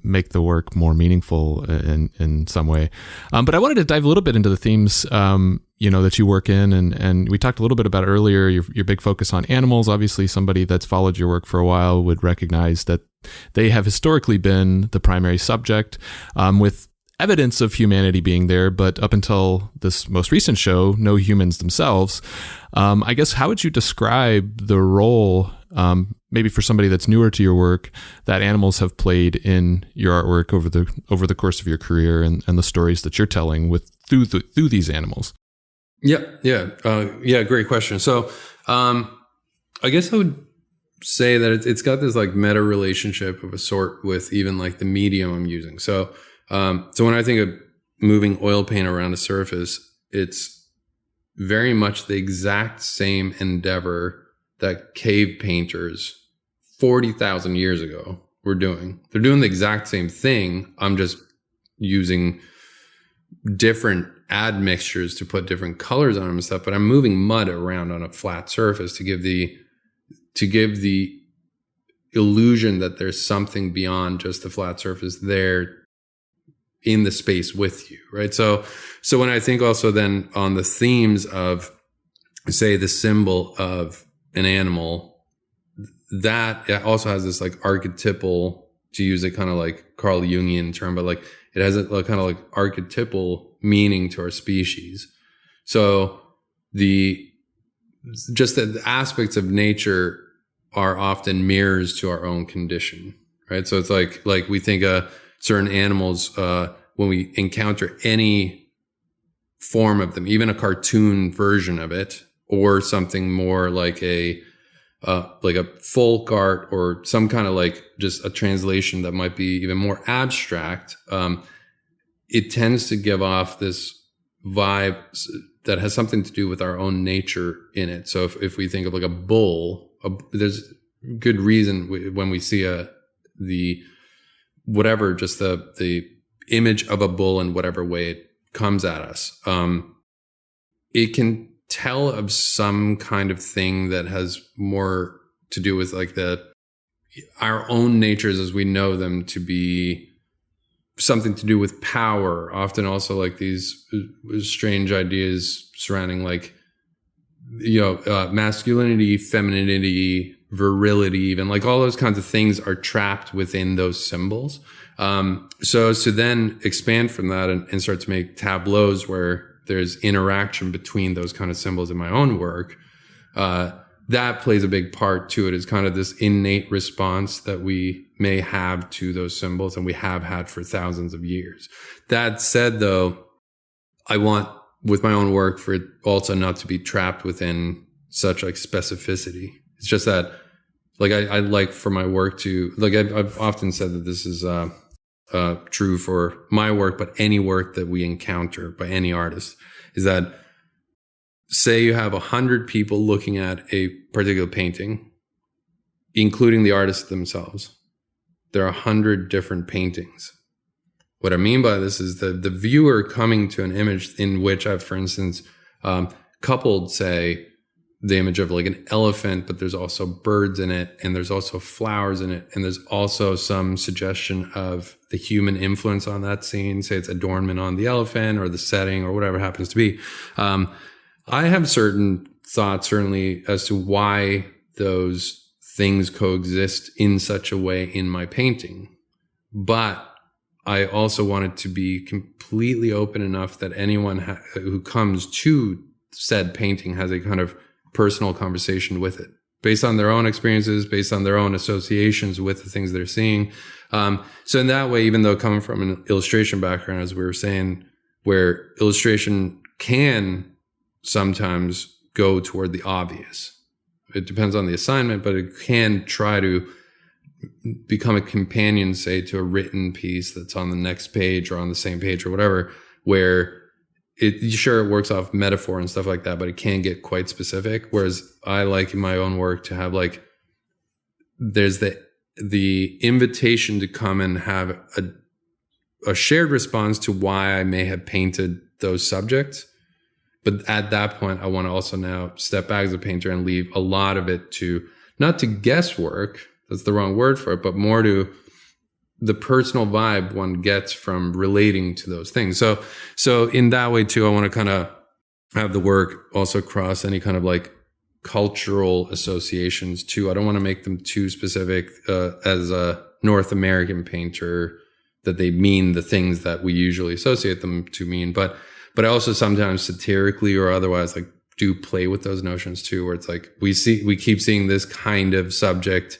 [SPEAKER 1] make the work more meaningful in some way. But I wanted to dive a little bit into the themes, that you work in. And we talked a little bit about earlier, your big focus on animals. Obviously, somebody that's followed your work for a while would recognize that they have historically been the primary subject, with evidence of humanity being there, but up until this most recent show, no humans themselves. I guess, how would you describe the role, maybe for somebody that's newer to your work, that animals have played in your artwork over the course of your career, and the stories that you're telling through these animals? Yeah. Great question. So,
[SPEAKER 2] I guess I would say that it's got this like meta relationship of a sort with even like the medium I'm using. So when I think of moving oil paint around a surface, it's very much the exact same endeavor that cave painters 40,000 years ago were doing. They're doing the exact same thing. I'm just using different admixtures to put different colors on them and stuff, but I'm moving mud around on a flat surface to give the illusion that there's something beyond just the flat surface there in the space with you, right? So when I think also then on the themes of, say, the symbol of an animal, that it also has this like archetypal, to use a kind of like Carl Jungian term, but like it has a kind of like archetypal meaning to our species. So the aspects of nature are often mirrors to our own condition, right? So it's like we think certain animals, when we encounter any form of them, even a cartoon version of it, or something more like a folk art, or some kind of like just a translation that might be even more abstract, it tends to give off this vibe that has something to do with our own nature in it. So if we think of like a bull, there's good reason when we see the image of a bull in whatever way it comes at us, it can tell of some kind of thing that has more to do with like our own natures as we know them to be something to do with power. Often also like these strange ideas surrounding like, masculinity, femininity, virility, even like all those kinds of things are trapped within those symbols. So then expand from that and start to make tableaus where there's interaction between those kind of symbols in my own work. That plays a big part to it. Is kind of this innate response that we may have to those symbols, and we have had for thousands of years. That said, though, I want with my own work for it also not to be trapped within such like specificity. It's just that like I like for my work to, like I've often said that this is true for my work, but any work that we encounter by any artist, is that say you have 100 people looking at a particular painting, including the artists themselves. There are 100 different paintings. What I mean by this is the viewer coming to an image in which I've, for instance, coupled, say, the image of like an elephant, but there's also birds in it, and there's also flowers in it, and there's also some suggestion of the human influence on that scene. Say it's adornment on the elephant or the setting or whatever it happens to be. I have certain thoughts, certainly, as to why those things coexist in such a way in my painting. But I also want it to be completely open enough that anyone who comes to said painting has a kind of personal conversation with it, based on their own experiences, based on their own associations with the things they're seeing. So in that way, even though coming from an illustration background, as we were saying, where illustration can sometimes go toward the obvious, it depends on the assignment, but it can try to become a companion, say, to a written piece that's on the next page or on the same page or whatever, where it works off metaphor and stuff like that, but it can get quite specific. Whereas I like in my own work to have like, there's the invitation to come and have a shared response to why I may have painted those subjects. But at that point, I want to also now step back as a painter and leave a lot of it to, not to guesswork, that's the wrong word for it, but more to the personal vibe one gets from relating to those things. So in that way too, I want to kind of have the work also cross any kind of like cultural associations too. I don't want to make them too specific as a North American painter that they mean the things that we usually associate them to mean. But I also sometimes satirically or otherwise like do play with those notions too, where it's like we keep seeing this kind of subject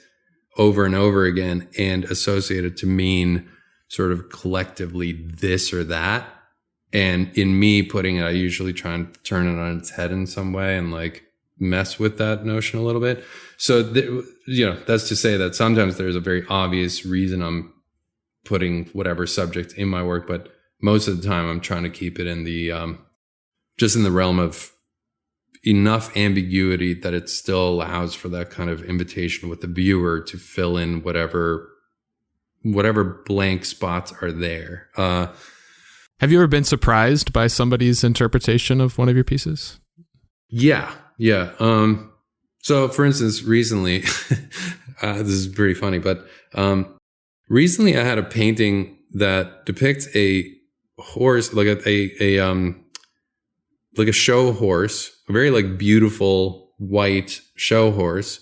[SPEAKER 2] over and over again and associate it to mean sort of collectively this or that. And in me putting it, I usually try and turn it on its head in some way and like mess with that notion a little bit. So, that's to say that sometimes there's a very obvious reason I'm putting whatever subject in my work, but most of the time I'm trying to keep it in the, just in the realm of enough ambiguity that it still allows for that kind of invitation with the viewer to fill in whatever blank spots are there.
[SPEAKER 1] Have you ever been surprised by somebody's interpretation of one of your pieces?
[SPEAKER 2] Yeah. So for instance, recently, this is pretty funny, but, recently I had a painting that depicts a horse, like like a show horse, a very like beautiful white show horse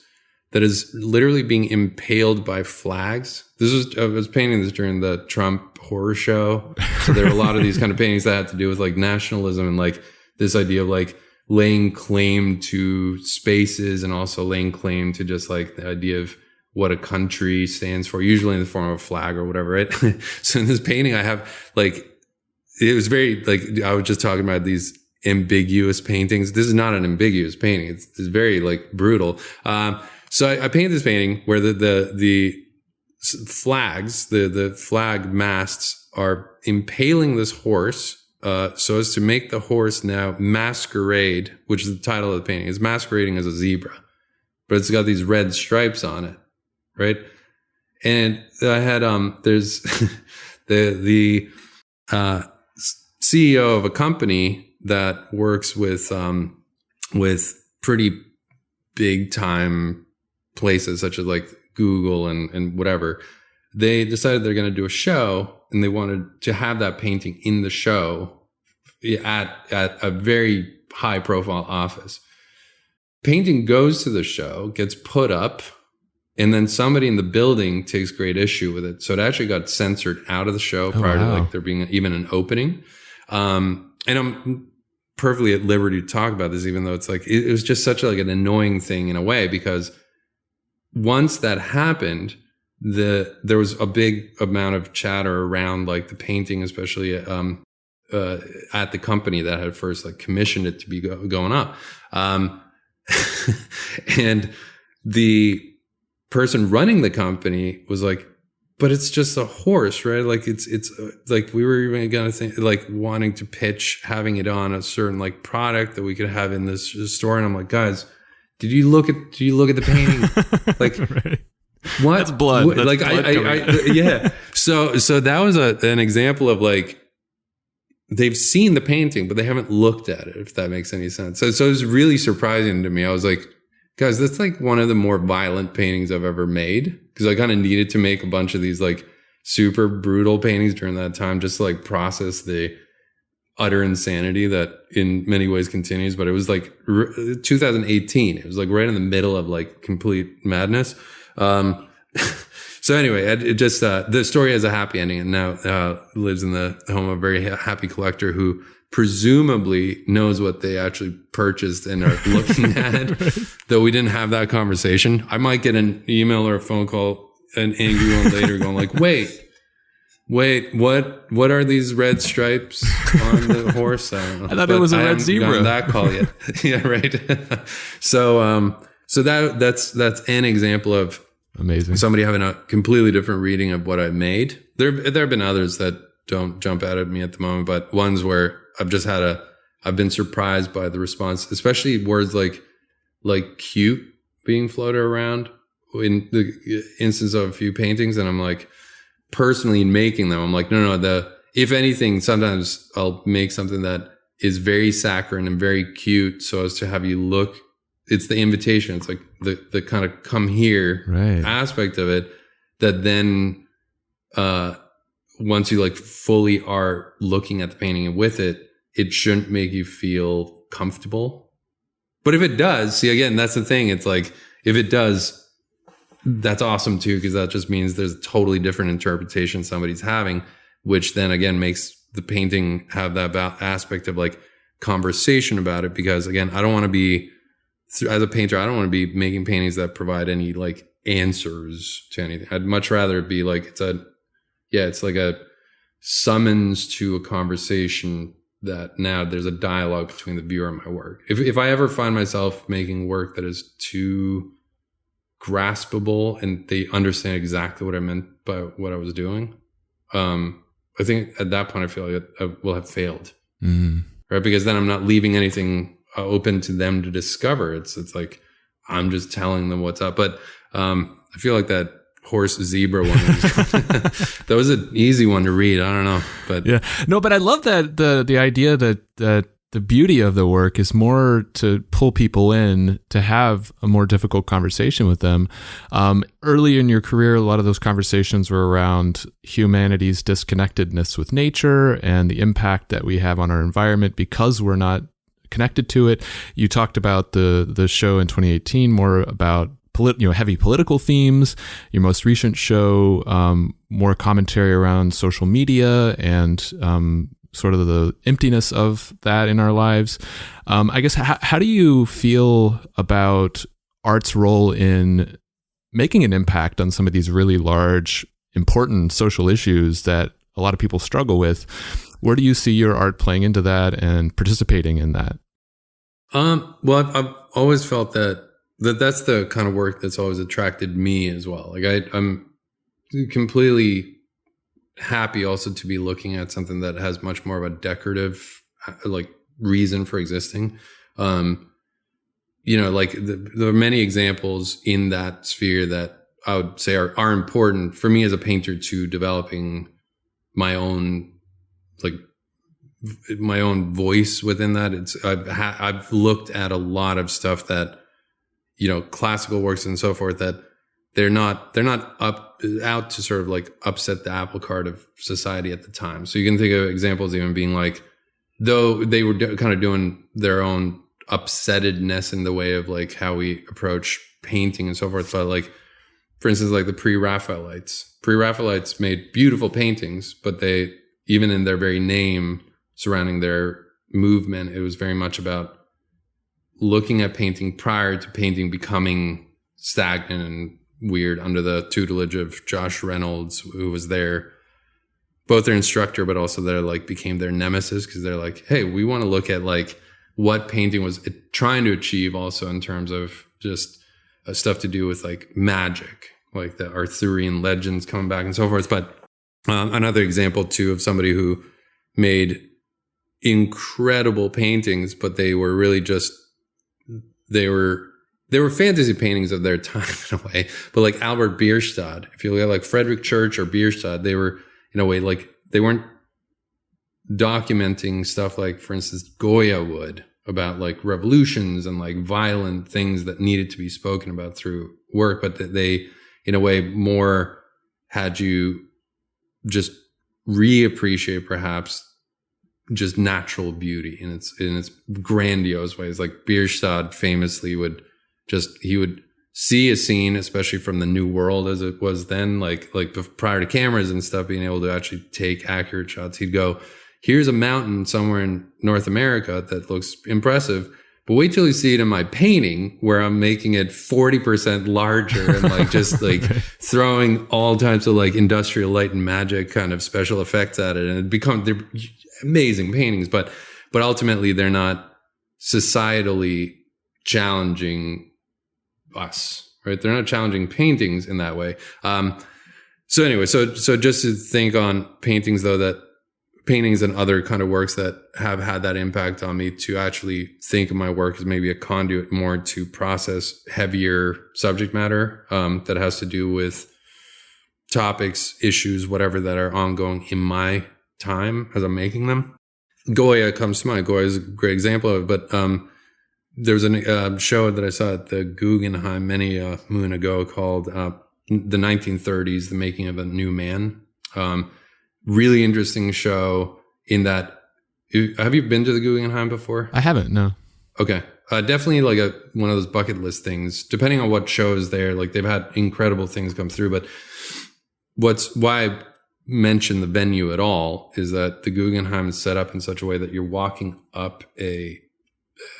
[SPEAKER 2] that is literally being impaled by flags. I was painting this during the Trump horror show. So there were a lot of these kind of paintings that had to do with like nationalism and like this idea of like laying claim to spaces and also laying claim to just like the idea of what a country stands for, usually in the form of a flag or whatever, right? So in this painting I have like, it was very like, I was just talking about these ambiguous paintings. This is not an ambiguous painting. It's very like brutal. So I painted this painting where the flags, the flag masts are impaling this horse, so as to make the horse now masquerade, which is the title of the painting, is masquerading as a zebra, but it's got these red stripes on it. Right. And I had, there's the CEO of a company that works with pretty big time places such as like Google and whatever. They decided they're going to do a show and they wanted to have that painting in the show at a very high profile office. Painting goes to the show, gets put up, and then somebody in the building takes great issue with it. So it actually got censored out of the show prior to like there being even an opening. And I'm perfectly at liberty to talk about this, even though it's like, it was just such like an annoying thing in a way, because once that happened, there was a big amount of chatter around like the painting, especially at the company that had first like commissioned it to be going up. And the person running the company was like, but it's just a horse, right? Like it's like we were even gonna think like wanting to pitch having it on a certain like product that we could have in this store. And I'm like, guys, did you look at the painting? Like
[SPEAKER 1] right.
[SPEAKER 2] What?
[SPEAKER 1] That's blood.
[SPEAKER 2] What?
[SPEAKER 1] That's
[SPEAKER 2] like
[SPEAKER 1] blood
[SPEAKER 2] yeah. So that was an example of like, they've seen the painting, but they haven't looked at it, if that makes any sense. So it was really surprising to me. I was like, guys, that's like one of the more violent paintings I've ever made, because I kind of needed to make a bunch of these like super brutal paintings during that time just to like process the utter insanity that in many ways continues. But it was like 2018. It was like right in the middle of like complete madness. So anyway, it just, the story has a happy ending and now lives in the home of a very happy collector who presumably knows what they actually purchased and are looking at, right. Though we didn't have that conversation. I might get an email or a phone call, an angry one later going like, wait, what are these red stripes on the horse? I don't know.
[SPEAKER 1] I thought it was a red zebra.
[SPEAKER 2] That call yet. Yeah, right. So that's an example of
[SPEAKER 1] amazing.
[SPEAKER 2] Somebody having a completely different reading of what I made. There have been others that don't jump out at me at the moment, but ones where I've been surprised by the response, especially words like cute being floated around in the instance of a few paintings. And I'm like, personally making them, I'm like, no, if anything, sometimes I'll make something that is very saccharine and very cute so as to have you look. It's the invitation. It's like the kind of come here aspect of it that then, once you like fully are looking at the painting and with it, it shouldn't make you feel comfortable. But if it does, see, again, that's the thing. It's like, if it does, that's awesome too, because that just means there's a totally different interpretation somebody's having, which then again makes the painting have that aspect of like conversation about it. Because again, I don't want to be, as a painter, I don't want to be making paintings that provide any like answers to anything. I'd much rather it be like, it's like a summons to a conversation that now there's a dialogue between the viewer and my work. If I ever find myself making work that is too graspable and they understand exactly what I meant by what I was doing, I think at that point I feel like I will have failed, right? Because then I'm not leaving anything open to them to discover. It's like I'm just telling them what's up. But I feel like that horse zebra one that was an easy one to read. I don't know, but
[SPEAKER 1] yeah, no, but I love that the idea that the beauty of the work is more to pull people in to have a more difficult conversation with them. Early in your career, a lot of those conversations were around humanity's disconnectedness with nature and the impact that we have on our environment because we're not connected to it. You talked about the show in 2018 more about heavy political themes. Your most recent show, more commentary around social media and sort of the emptiness of that in our lives. I guess, how do you feel about art's role in making an impact on some of these really large, important social issues that a lot of people struggle with? Where do you see your art playing into that and participating in that?
[SPEAKER 2] Well, I've always felt that's the kind of work that's always attracted me as well. Like I'm completely happy also to be looking at something that has much more of a decorative like reason for existing. Like there are many examples in that sphere that I would say are important for me as a painter to developing my own voice within that. I've looked at a lot of stuff that, classical works and so forth, that they're not out to sort of like upset the apple cart of society at the time. So you can think of examples even being like, though they were kind of doing their own upsettedness in the way of like how we approach painting and so forth. But like, for instance, like the pre-Raphaelites made beautiful paintings, but they, even in their very name surrounding their movement, it was very much about looking at painting prior to painting becoming stagnant and weird under the tutelage of Josh Reynolds, who was both their instructor, but also became their nemesis, because they're like, hey, we want to look at like what painting was trying to achieve also in terms of just stuff to do with like magic, like the Arthurian legends coming back and so forth. But another example too of somebody who made incredible paintings, but they were really just, they were fantasy paintings of their time in a way. But like Albert Bierstadt, if you look at like Frederick Church or Bierstadt, they were in a way like they weren't documenting stuff like, for instance, Goya would, about like revolutions and like violent things that needed to be spoken about through work, but that they in a way more had you just reappreciate perhaps just natural beauty in its grandiose ways. Like Bierstadt famously he would see a scene, especially from the New World as it was then, like prior to cameras and stuff, being able to actually take accurate shots. He'd go, here's a mountain somewhere in North America that looks impressive, but wait till you see it in my painting where I'm making it 40% larger and like just like throwing all types of like industrial light and magic kind of special effects at it. And they're amazing paintings, but ultimately they're not societally challenging us, right? They're not challenging paintings in that way. So anyway, so just to think on paintings though, that paintings and other kind of works that have had that impact on me to actually think of my work as maybe a conduit more to process heavier subject matter that has to do with topics, issues, whatever that are ongoing in my time as I'm making them. Goya comes to mind. Goya is a great example of it, but there was a show that I saw at the Guggenheim many a moon ago called The 1930s, The Making of a New Man. Really interesting show in that. Have you been to the Guggenheim before?
[SPEAKER 1] I haven't, no.
[SPEAKER 2] Okay. Definitely like one of those bucket list things, depending on what show is there. Like they've had incredible things come through, but why I mention the venue at all is that the Guggenheim is set up in such a way that you're walking up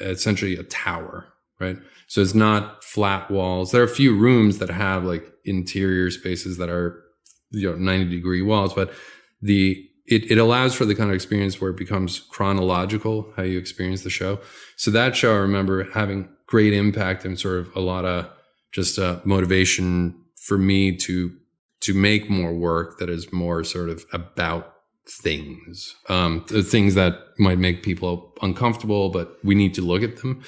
[SPEAKER 2] essentially a tower, right? So it's not flat walls. There are a few rooms that have like interior spaces that are 90-degree walls, but it allows for the kind of experience where it becomes chronological, how you experience the show. So that show, I remember having great impact and sort of a lot of just motivation for me to make more work that is more sort of about things, the things that might make people uncomfortable, but we need to look at them.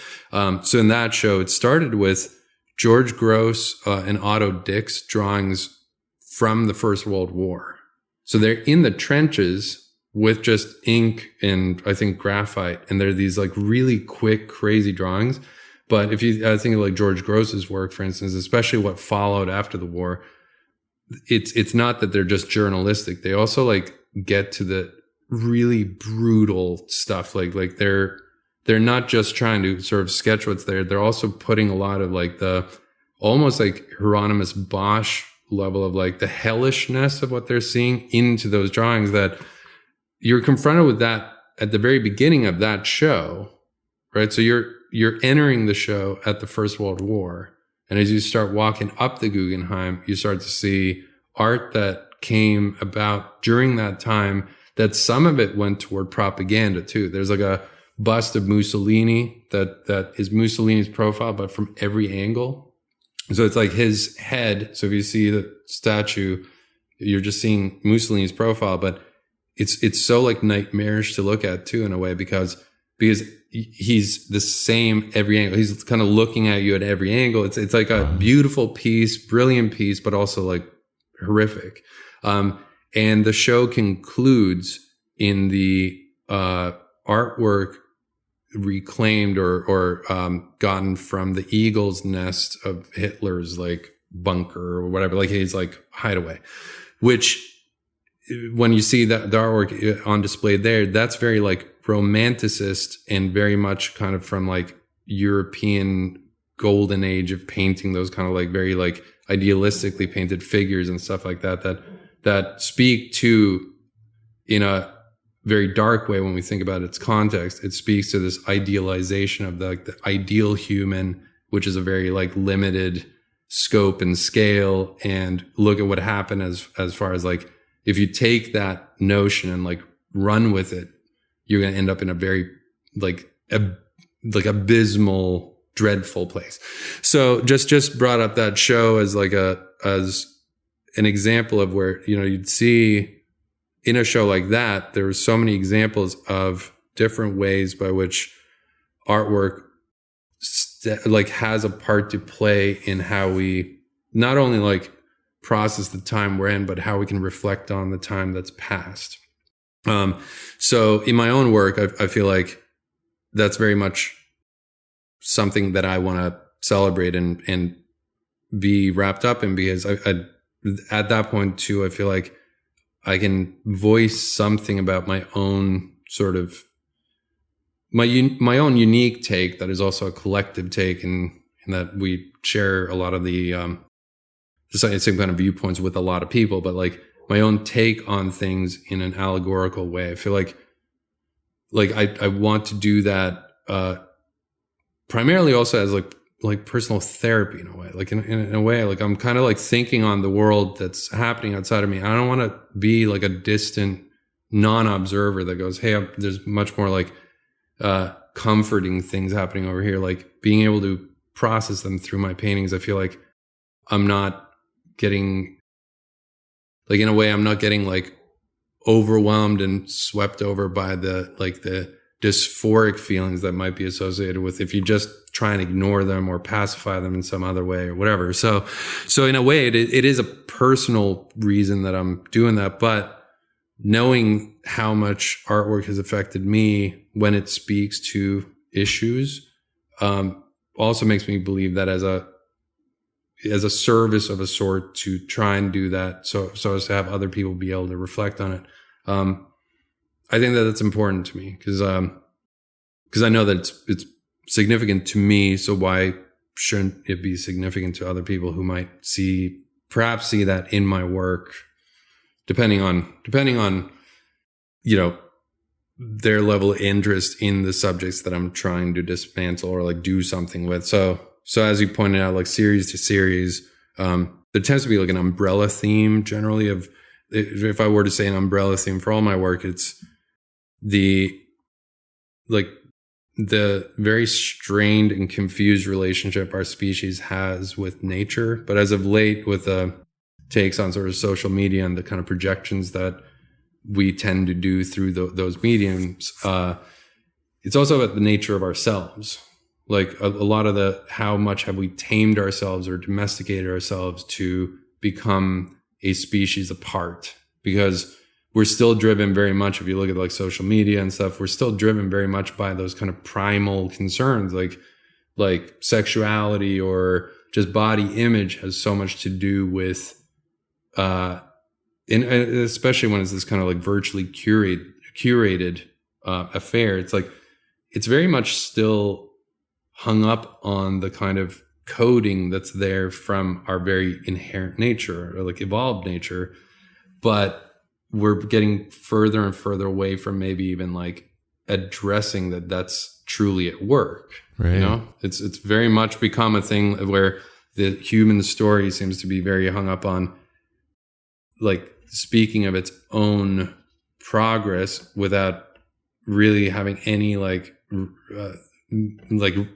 [SPEAKER 2] So in that show, it started with George Gross and Otto Dix drawings from the First World War. So they're in the trenches with just ink and I think graphite. And they're these like really quick, crazy drawings. But I think of like George Gross's work, for instance, especially what followed after the war, it's not that they're just journalistic. They also like get to the really brutal stuff. Like they're not just trying to sort of sketch what's there. They're also putting a lot of like the almost like Hieronymus Bosch level of like the hellishness of what they're seeing into those drawings, that you're confronted with that at the very beginning of that show, right? So you're entering the show at the First World War. And as you start walking up the Guggenheim, you start to see art that came about during that time, that some of it went toward propaganda too. There's like a bust of Mussolini that is Mussolini's profile, but from every angle. So it's like his head. So if you see the statue, you're just seeing Mussolini's profile, but it's so like nightmarish to look at too in a way, because he's the same every angle. He's kind of looking at you at every angle. It's like a beautiful piece, brilliant piece, but also like horrific. And the show concludes in the artwork reclaimed or gotten from the eagle's nest of Hitler's like bunker or whatever, like his like hideaway, which when you see that the artwork on display there, that's very like romanticist and very much kind of from like European golden age of painting, those kind of like very like idealistically painted figures and stuff like that speak to, in a very dark way when we think about its context, it speaks to this idealization of the ideal human, which is a very like limited scope and scale. And look at what happened as far as like, if you take that notion and like run with it, you're going to end up in a very like abysmal, dreadful place. So just brought up that show as like as an example of where, you'd see in a show like that, there were so many examples of different ways by which artwork like has a part to play in how we not only like process the time we're in, but how we can reflect on the time that's passed. So in my own work, I feel like that's very much something that I want to celebrate and be wrapped up in, because I at that point too, I feel like I can voice something about my own sort of my own unique take that is also a collective take, and that we share a lot of the same kind of viewpoints with a lot of people, but like my own take on things in an allegorical way. I feel like I want to do that primarily also as like personal therapy in a way, like in a way, like I'm kind of like thinking on the world that's happening outside of me. I don't want to be like a distant non-observer that goes, hey, there's much more like comforting things happening over here. Like being able to process them through my paintings. I feel like I'm not getting like, in a way, I'm not getting like overwhelmed and swept over by the dysphoric feelings that might be associated with if you just try and ignore them or pacify them in some other way or whatever. So in a way, it is a personal reason that I'm doing that. But knowing how much artwork has affected me when it speaks to issues, also makes me believe that as a service of a sort to try and do that, so as to have other people be able to reflect on it. I think that that's important to me because I know that it's significant to me. So why shouldn't it be significant to other people who might perhaps see that in my work, depending on their level of interest in the subjects that I'm trying to dismantle or like do something with. So as you pointed out, like series to series, there tends to be like an umbrella theme generally of, if I were to say an umbrella theme for all my work, it's the very strained and confused relationship our species has with nature. But as of late, with takes on sort of social media and the kind of projections that we tend to do through those mediums, it's also about the nature of ourselves. Like a lot of how much have we tamed ourselves or domesticated ourselves to become a species apart? Because we're still driven very much, if you look at like social media and stuff, we're still driven very much by those kind of primal concerns, like sexuality or just body image has so much to do with, especially when it's this kind of like virtually curated affair. It's like, it's very much still hung up on the kind of coding that's there from our very inherent nature or like evolved nature. But we're getting further and further away from maybe even like addressing that's truly at work. Right. It's very much become a thing where the human story seems to be very hung up on like speaking of its own progress without really having any like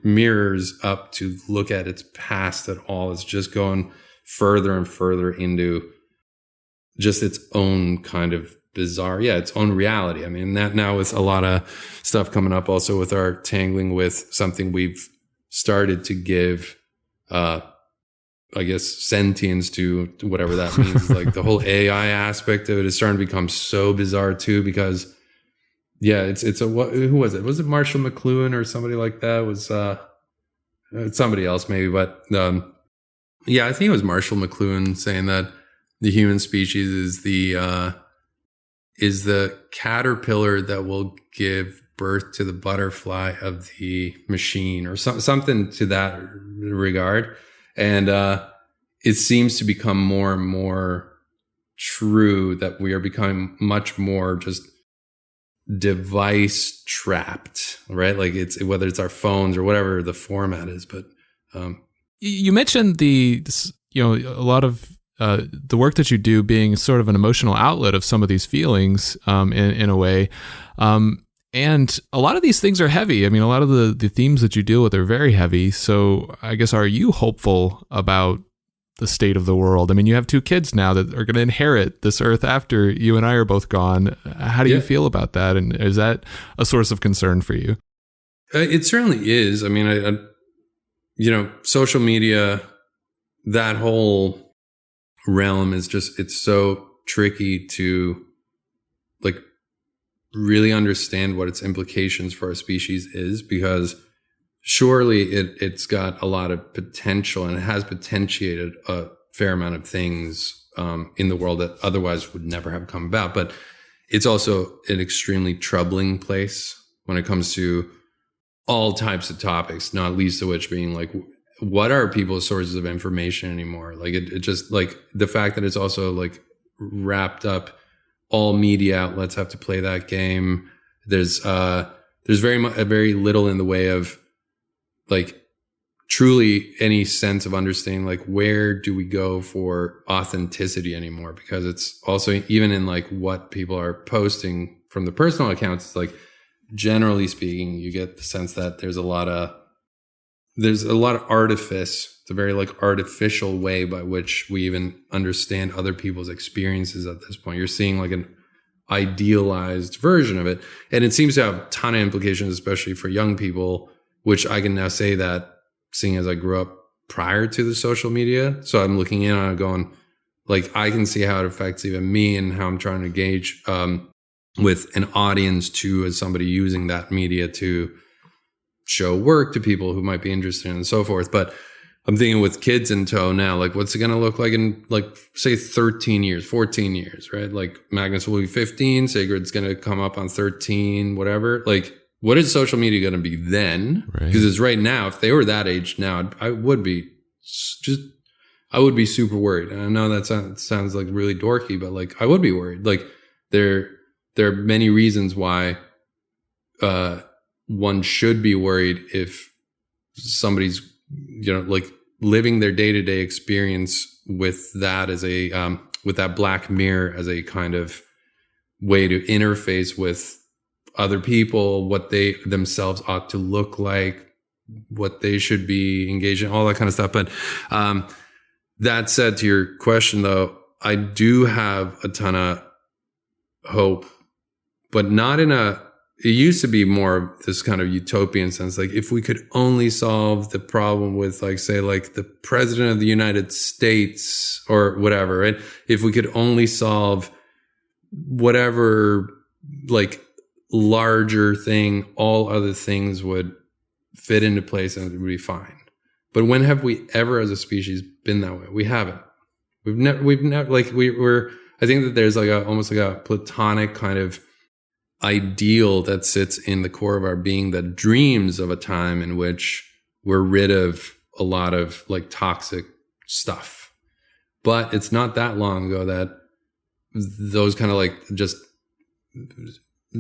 [SPEAKER 2] mirrors up to look at its past at all. It's just going further and further into just its own kind of bizarre, its own reality. I mean, that now with a lot of stuff coming up also with our tangling with something we've started to give, I guess, sentience to whatever that means. Like the whole AI aspect of it is starting to become so bizarre too, because who was it? Was it Marshall McLuhan or somebody like that? It was somebody else maybe, but I think it was Marshall McLuhan saying that the human species is the caterpillar that will give birth to the butterfly of the machine, or something to that regard. And it seems to become more and more true that we are becoming much more just device trapped, right? Like it's whether it's our phones or whatever the format is. But
[SPEAKER 1] you mentioned a lot of the work that you do being sort of an emotional outlet of some of these feelings, in a way. And a lot of these things are heavy. I mean, a lot of the themes that you deal with are very heavy. So I guess, are you hopeful about the state of the world? I mean, you have 2 kids now that are going to inherit this earth after you and I are both gone. How do you feel about that? And is that a source of concern for you?
[SPEAKER 2] It certainly is. I mean, social media, that whole realm is just, it's so tricky to like really understand what its implications for our species is, because surely it's got a lot of potential and it has potentiated a fair amount of things in the world that otherwise would never have come about. But it's also an extremely troubling place when it comes to all types of topics, not least of which being like, what are people's sources of information anymore? Like it just like the fact that it's also like wrapped up, all media outlets have to play that game. There's very little in the way of like truly any sense of understanding, like where do we go for authenticity anymore? Because it's also even in like what people are posting from the personal accounts, it's like generally speaking, you get the sense that there's a lot of artifice. It's a very like artificial way by which we even understand other people's experiences at this point. You're seeing like an idealized version of it. And it seems to have a ton of implications, especially for young people, which I can now say that seeing as I grew up prior to the social media. So I'm looking in on it going, like, I can see how it affects even me and how I'm trying to engage with an audience too, as somebody using that media to show work to people who might be interested in and so forth. But I'm thinking with kids in tow now, like, what's it going to look like in, like, say 13 years, 14 years, right? Like, Magnus will be 15, Sigrid's going to come up on 13, whatever. Like, what is social media going to be then? Because it's right now, if they were that age now, I would be super worried. And I know that sounds like really dorky, but like, I would be worried. Like, there are many reasons why one should be worried if somebody's, like, living their day-to-day experience with that as a with that black mirror as a kind of way to interface with other people, what they themselves ought to look like, what they should be engaged in, all that kind of stuff. But that said, to your question though, I do have a ton of hope, but not in it used to be more of this kind of utopian sense. Like, if we could only solve the problem with, like, say, like, the president of the United States or whatever, right? If we could only solve whatever, like, larger thing, all other things would fit into place and it would be fine. But when have we ever as a species been that way? We haven't. We've never, like, I think that there's like almost like a platonic kind of ideal that sits in the core of our being that dreams of a time in which we're rid of a lot of, like, toxic stuff. But it's not that long ago that those kind of, like,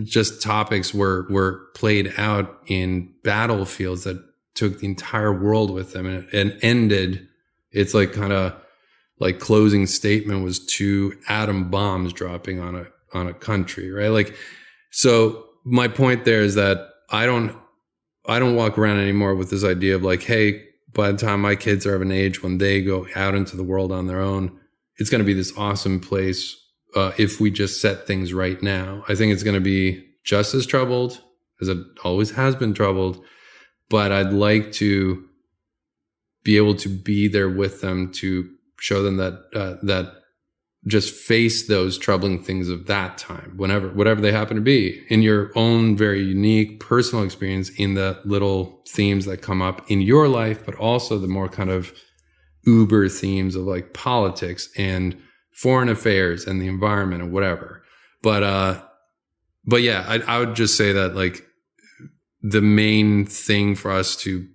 [SPEAKER 2] just topics were played out in battlefields that took the entire world with them and ended. It's like kind of like closing statement was 2 atom bombs dropping on a country, right? Like, so my point there is that I don't walk around anymore with this idea of, like, hey, by the time my kids are of an age when they go out into the world on their own, it's going to be this awesome place if we just set things right now. I think it's going to be just as troubled as it always has been troubled, but I'd like to be able to be there with them to show them that just face those troubling things of that time, whatever they happen to be, in your own very unique personal experience, in the little themes that come up in your life, but also the more kind of uber themes of, like, politics and foreign affairs and the environment and whatever. But yeah, I would just say that, like, the main thing for us to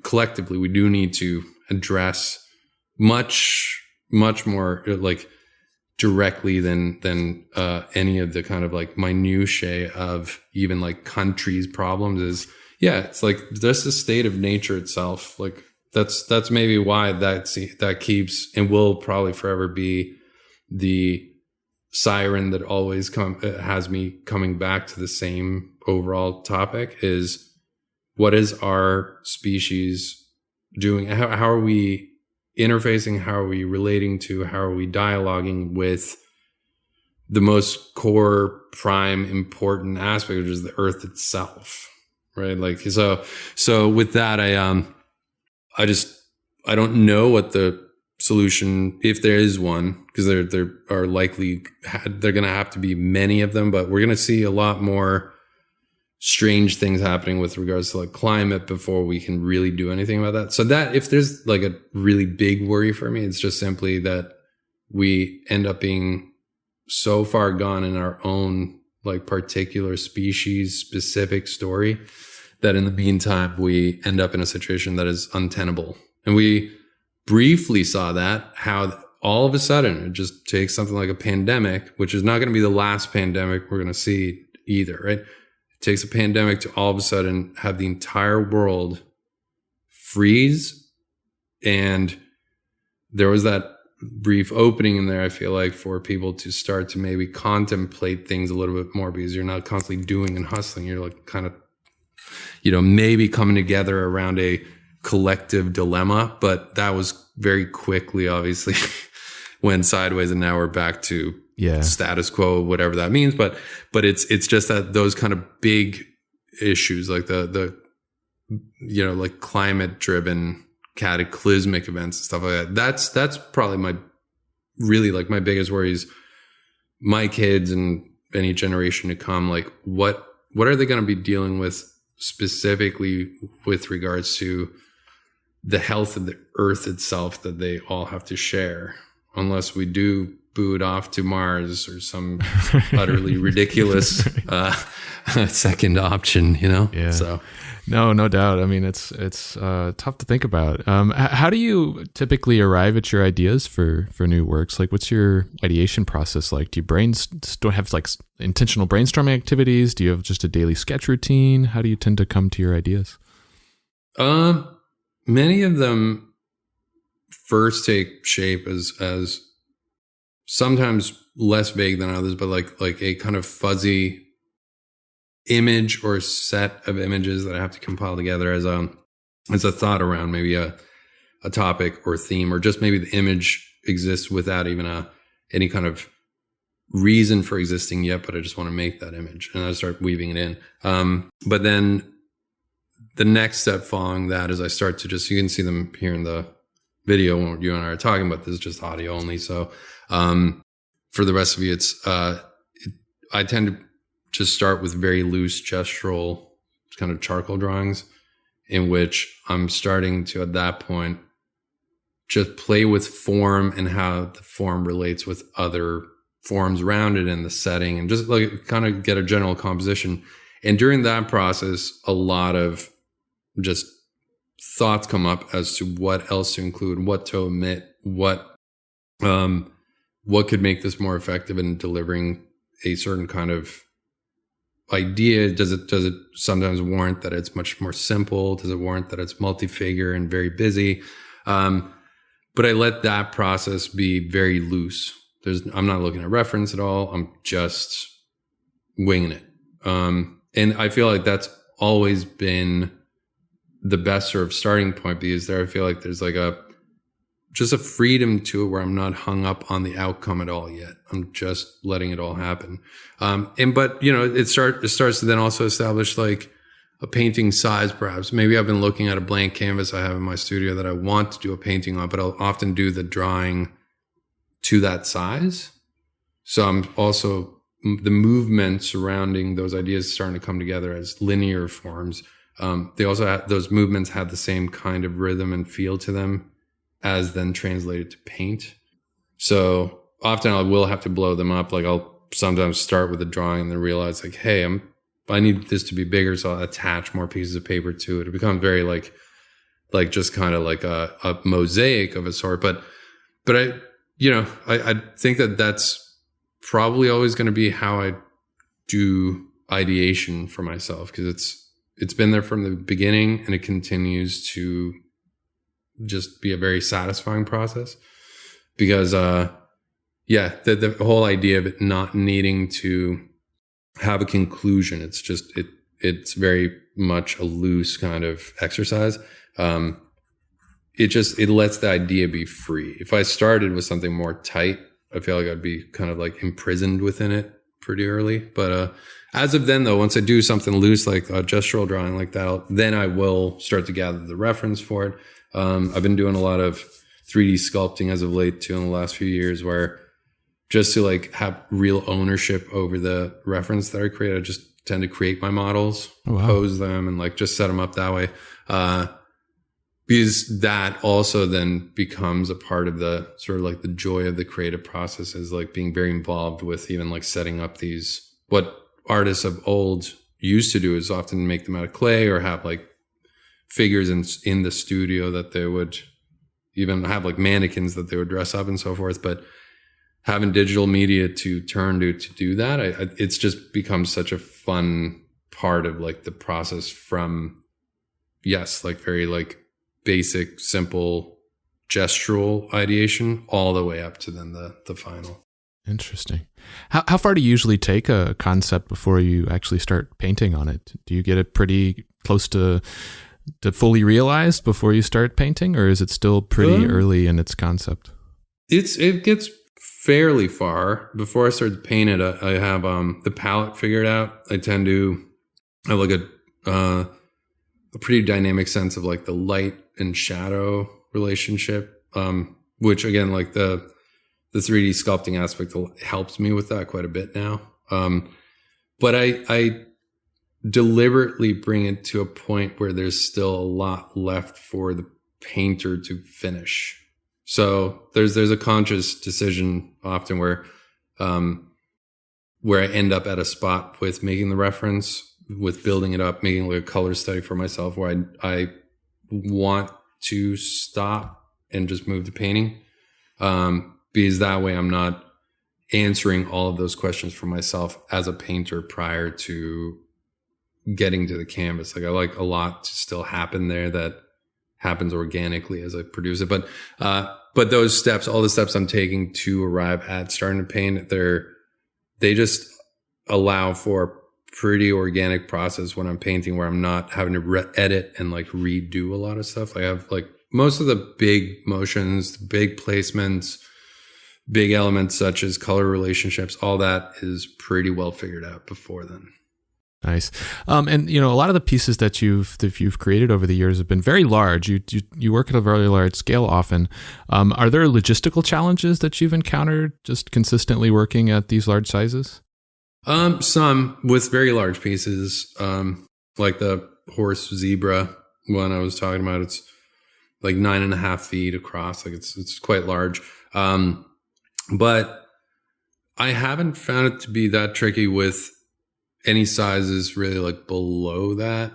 [SPEAKER 2] collectively, we do need to address much more, like, directly than any of the kind of, like, minutiae of even, like, countries' problems is, yeah, it's like just the state of nature itself. Like, that's maybe why that keeps and will probably forever be the siren that always has me coming back to the same overall topic, is what is our species doing? How are we interfacing? How are we relating to? How are we dialoguing with the most core, prime, important aspect, which is the earth itself, right? Like, so with that, I don't know what the solution, if there is one, because there are likely, they're going to have to be many of them, but we're going to see a lot more strange things happening with regards to, like, climate before we can really do anything about that. So that, if there's, like, a really big worry for me, it's just simply that we end up being so far gone in our own, like, particular species specific story that in the meantime we end up in a situation that is untenable. And we briefly saw that, how all of a sudden it just takes something like a pandemic, which is not going to be the last pandemic we're going to see either, right? It takes a pandemic to all of a sudden have the entire world freeze. And there was that brief opening in there, I feel like, for people to start to maybe contemplate things a little bit more, because you're not constantly doing and hustling. You're, like, kind of, maybe coming together around a collective dilemma. But that was very quickly, obviously, went sideways and now we're back to
[SPEAKER 1] Yeah.
[SPEAKER 2] status quo, whatever that means. But it's just that those kind of big issues, like the like climate driven cataclysmic events and stuff like that. That's probably my biggest worries. My kids and any generation to come, like what are they going to be dealing with specifically with regards to the health of the earth itself that they all have to share, unless we do boot off to Mars or some utterly ridiculous second option,
[SPEAKER 1] Yeah.
[SPEAKER 2] So
[SPEAKER 1] No doubt. I mean, it's tough to think about. How do you typically arrive at your ideas for new works? Like, what's your ideation process like? Do you have like intentional brainstorming activities? Do you have just a daily sketch routine? How do you tend to come to your ideas?
[SPEAKER 2] Many of them first take shape as sometimes less vague than others, but like a kind of fuzzy image or set of images that I have to compile together as a thought around maybe a topic or theme, or just maybe the image exists without even any kind of reason for existing yet, but I just want to make that image and I start weaving it in. But then the next step following that is I start to you can see them here in the video when you and I are talking about this, is just audio only. So for the rest of you, I tend to just start with very loose gestural kind of charcoal drawings, in which I'm starting to, at that point, just play with form and how the form relates with other forms around it and the setting, and just like kind of get a general composition. And during that process, a lot of just thoughts come up as to what else to include, what to omit, what could make this more effective in delivering a certain kind of idea. Does it sometimes warrant that it's much more simple? Does it warrant that it's multi-figure and very busy? But I let that process be very loose. I'm not looking at reference at all. I'm just winging it. And I feel like that's always been the best sort of starting point, because I feel like there's like just a freedom to it where I'm not hung up on the outcome at all yet. I'm just letting it all happen. But it starts to then also establish like a painting size, perhaps. Maybe I've been looking at a blank canvas I have in my studio that I want to do a painting on, but I'll often do the drawing to that size. So I'm also, the movement surrounding those ideas starting to come together as linear forms. They also have, those movements have the same kind of rhythm and feel to them as then translated to paint. So often I will have to blow them up. Like I'll sometimes start with a drawing and then realize like, hey, I need this to be bigger. So I'll attach more pieces of paper to it. It becomes very like just kind of like a mosaic of a sort. But I think that that's probably always going to be how I do ideation for myself, because it's been there from the beginning and it continues to just be a very satisfying process, because the whole idea of it not needing to have a conclusion, it's very much a loose kind of exercise. It lets the idea be free. If I started with something more tight, I feel like I'd be kind of like imprisoned within it pretty early. But as of then, though, once I do something loose like a gestural drawing like that, then I will start to gather the reference for it. I've been doing a lot of 3D sculpting as of late too in the last few years, where just to like have real ownership over the reference that I create, I just tend to create my models, pose them, and like just set them up that way. Because that also then becomes a part of the sort of like the joy of the creative process, is like being very involved with even like setting up these, what artists of old used to do is often make them out of clay or have like figures in the studio that they would even have like mannequins that they would dress up and so forth. But having digital media to turn to do that, it's just become such a fun part of like the process from, yes, like very like basic, simple gestural ideation all the way up to then the final.
[SPEAKER 1] Interesting. How far do you usually take a concept before you actually start painting on it? Do you get it pretty close to fully realized before you start painting, or is it still pretty early in its concept?
[SPEAKER 2] It gets fairly far. Before I start to paint it, I have the palette figured out. I have like a pretty dynamic sense of like the light and shadow relationship, which again, like the 3D sculpting aspect helps me with that quite a bit now. But I deliberately bring it to a point where there's still a lot left for the painter to finish. So there's a conscious decision often where I end up at a spot with making the reference, with building it up, making like a color study for myself, where I want to stop and just move to painting, because that way I'm not answering all of those questions for myself as a painter prior to getting to the canvas. Like I like a lot to still happen there that happens organically as I produce it. But those steps, all the steps I'm taking to arrive at starting to paint, they just allow for a pretty organic process when I'm painting, where I'm not having to edit and like redo a lot of stuff. I have like most of the big motions, the big placements, big elements such as color relationships, all that is pretty well figured out before then.
[SPEAKER 1] Nice. And a lot of the pieces that you've created over the years have been very large. You work at a very large scale often. Are there logistical challenges that you've encountered just consistently working at these large sizes?
[SPEAKER 2] Some with very large pieces, like the horse zebra one I was talking about. It's like 9.5 feet across. Like it's quite large. But I haven't found it to be that tricky with any sizes really like below that.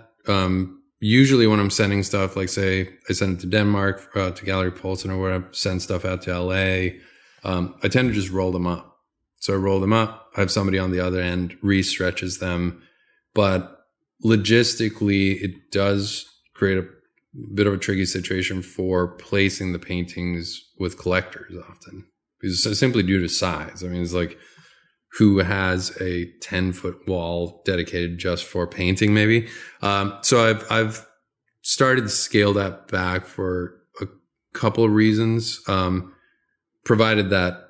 [SPEAKER 2] Usually when I'm sending stuff, like say I send it to Denmark, to Gallery Poulsen, or whatever, send stuff out to LA, I tend to just roll them up. So I roll them up, I have somebody on the other end re-stretches them. But logistically, it does create a bit of a tricky situation for placing the paintings with collectors often, because simply due to size. I mean, it's like, who has a 10-foot wall dedicated just for painting, maybe. So I've started to scale that back for a couple of reasons, provided that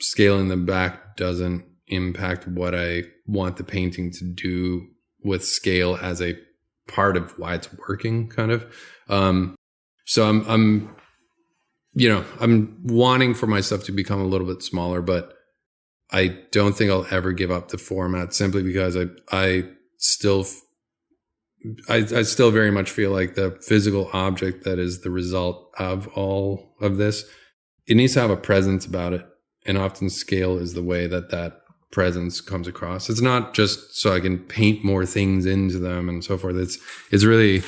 [SPEAKER 2] scaling them back doesn't impact what I want the painting to do with scale as a part of why it's working, kind of. So I'm wanting for my stuff to become a little bit smaller, but I don't think I'll ever give up the format, simply because I still very much feel like the physical object that is the result of all of this, it needs to have a presence about it. And often scale is the way that presence comes across. It's not just so I can paint more things into them and so forth. Especially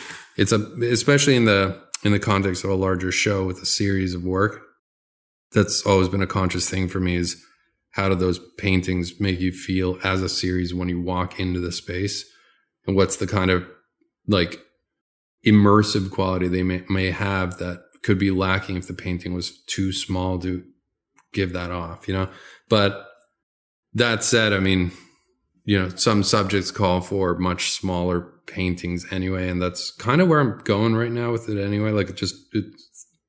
[SPEAKER 2] in the context of a larger show with a series of work. That's always been a conscious thing for me, is how do those paintings make you feel as a series when you walk into the space? And what's the kind of like immersive quality they may have that could be lacking if the painting was too small to give that off, But that said, I mean, some subjects call for much smaller paintings anyway. And that's kind of where I'm going right now with it anyway. Like it's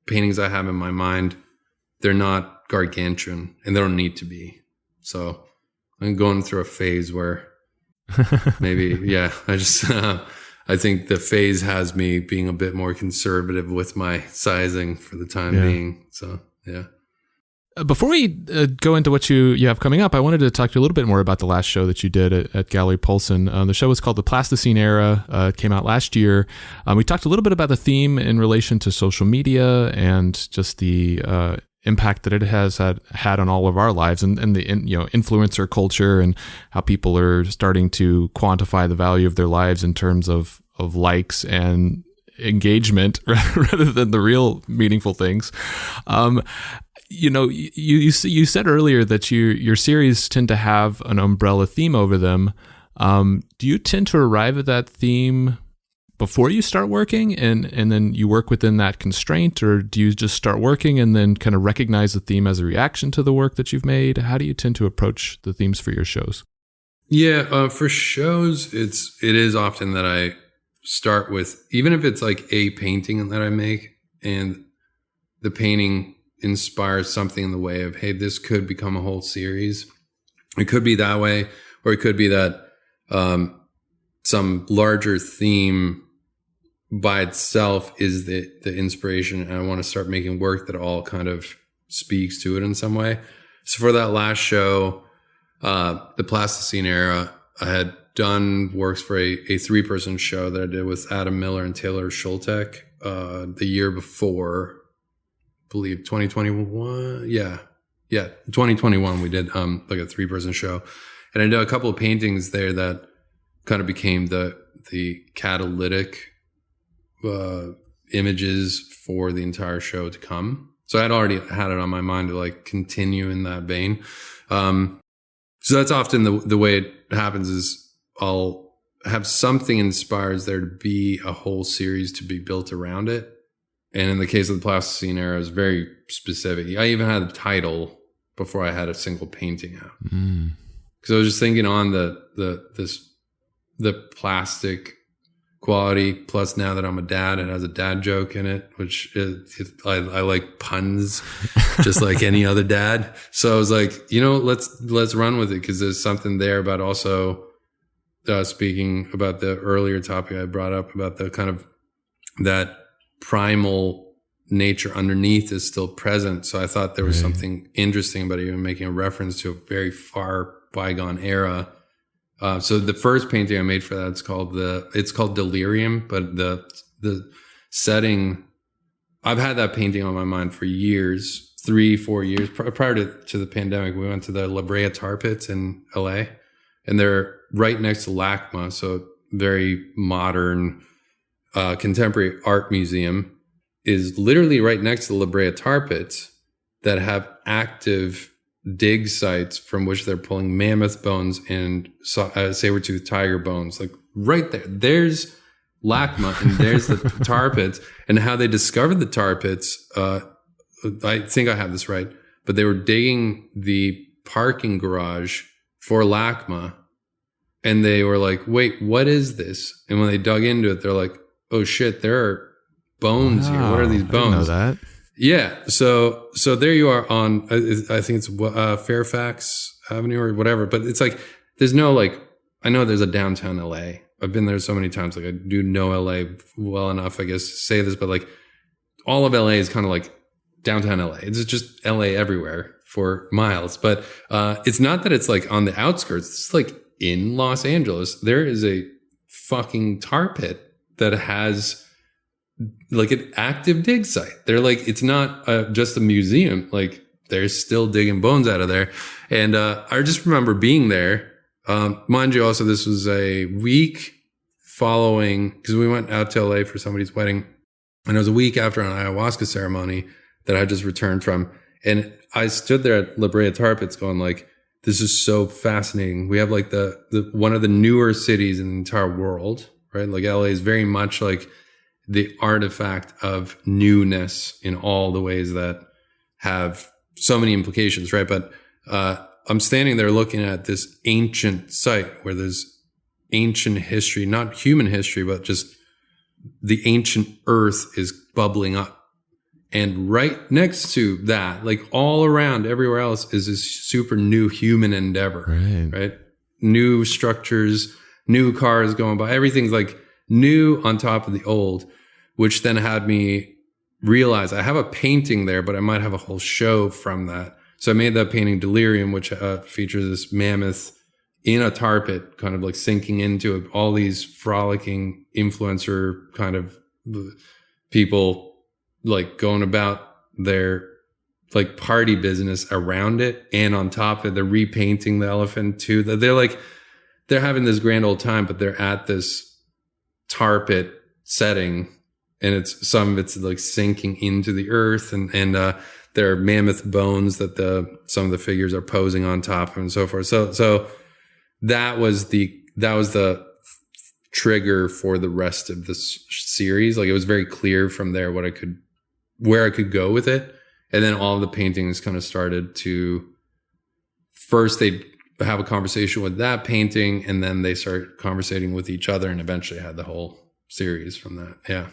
[SPEAKER 2] paintings I have in my mind, they're not gargantuan, and they don't need to be. So I'm going through a phase where maybe, I think the phase has me being a bit more conservative with my sizing for the time being. So, yeah.
[SPEAKER 1] Before we go into what you have coming up, I wanted to talk to you a little bit more about the last show that you did at Gallery Poulsen. The show was called The Plasticine Era. It came out last year. We talked a little bit about the theme in relation to social media and just the impact that it has had on all of our lives, and the influencer culture, and how people are starting to quantify the value of their lives in terms of likes and engagement rather than the real meaningful things. You said earlier that your series tend to have an umbrella theme over them. Do you tend to arrive at that theme before you start working and then you work within that constraint, or do you just start working and then kind of recognize the theme as a reaction to the work that you've made? How do you tend to approach the themes for your shows?
[SPEAKER 2] Yeah, for shows, it is often that I start with, even if it's like a painting that I make and the painting inspire something in the way of, hey, this could become a whole series. It could be that way, or it could be that some larger theme by itself is the inspiration, and I want to start making work that all kind of speaks to it in some way. So for that last show, the Plasticine Era, I had done works for a 3-person show that I did with Adam Miller and Taylor Schultek the year before, I believe 2021. Yeah, 2021 we did like a 3-person show, and I did a couple of paintings there that kind of became the catalytic images for the entire show to come. So I'd already had it on my mind to like continue in that vein. So that's often the way it happens is I'll have something inspires there to be a whole series to be built around it. And in the case of the Plasticine Era, it was very specific. I even had a title before I had a single painting out. Because I was just thinking on the plastic quality, plus now that I'm a dad, it has a dad joke in it, which I like puns just like any other dad. So I was like, let's run with it, because there's something there about also speaking about the earlier topic I brought up about the kind of that primal nature underneath is still present. So I thought there was something interesting about even making a reference to a very far bygone era. So the first painting I made for that, it's called Delirium, but the setting, I've had that painting on my mind for years, 3-4 years prior to the pandemic. We went to the La Brea Tar Pits in LA, and they're right next to LACMA. So very modern, contemporary art museum is literally right next to the La Brea Tar Pits that have active dig sites from which they're pulling mammoth bones and saber-toothed tiger bones. Like right there, there's LACMA and there's the tar pits. And how they discovered the tar pits, I think I have this right, but they were digging the parking garage for LACMA, and they were like, wait, what is this? And when they dug into it, they're like, oh shit, there are bones here. What are these bones?
[SPEAKER 1] I didn't know that.
[SPEAKER 2] Yeah. So there you are on, I think it's Fairfax Avenue or whatever, but it's like, there's no like, I know there's a downtown LA. I've been there so many times. Like I do know LA well enough, I guess, to say this, but like all of LA is kind of like downtown LA. It's just LA everywhere for miles, but it's not that it's like on the outskirts. It's like in Los Angeles, there is a fucking tar pit that has like an active dig site. They're like, it's not just a museum. Like they're still digging bones out of there. And I just remember being there. Mind you, also, this was a week following, because we went out to LA for somebody's wedding. And it was a week after an ayahuasca ceremony that I just returned from. And I stood there at La Brea Tar Pits going like, this is so fascinating. We have like the one of the newer cities in the entire world, right? Like LA is very much like the artifact of newness in all the ways that have so many implications, right? But I'm standing there looking at this ancient site where there's ancient history, not human history, but just the ancient earth is bubbling up. And right next to that, like all around everywhere else, is this super new human endeavor, right? New structures, new cars going by, everything's like new on top of the old, which then had me realize I have a painting there, but I might have a whole show from that. So I made that painting Delirium, which features this mammoth in a tar pit, kind of like sinking into it, all these frolicking influencer kind of people like going about their like party business around it. And on top of it, they're repainting the elephant too. They're having this grand old time, but they're at this tar pit setting, and some of it's like sinking into the earth, and there are mammoth bones that some of the figures are posing on top of and so forth. So that was the trigger for the rest of this series. Like it was very clear from there where I could go with it. And then all of the paintings kind of started to, first they'd have a conversation with that painting, and then they start conversating with each other, and eventually had the whole series from that. Yeah.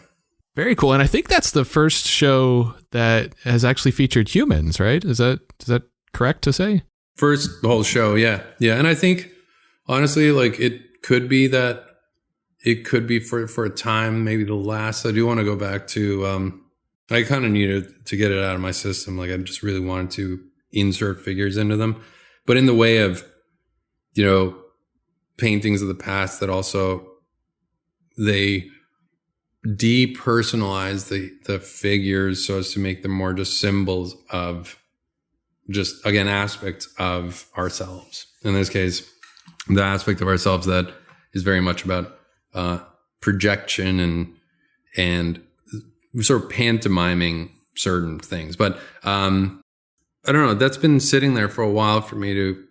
[SPEAKER 1] Very cool. And I think that's the first show that has actually featured humans, right? Is that correct to say?
[SPEAKER 2] First whole show, yeah. Yeah. And I think honestly, like it could be for a time, maybe the last. I do want to go back to I kind of needed to get it out of my system. Like I just really wanted to insert figures into them. But in the way of, paintings of the past that also they depersonalize the figures so as to make them more just symbols of just, again, aspects of ourselves. In this case, the aspect of ourselves that is very much about projection and sort of pantomiming certain things. But I don't know, that's been sitting there for a while for me to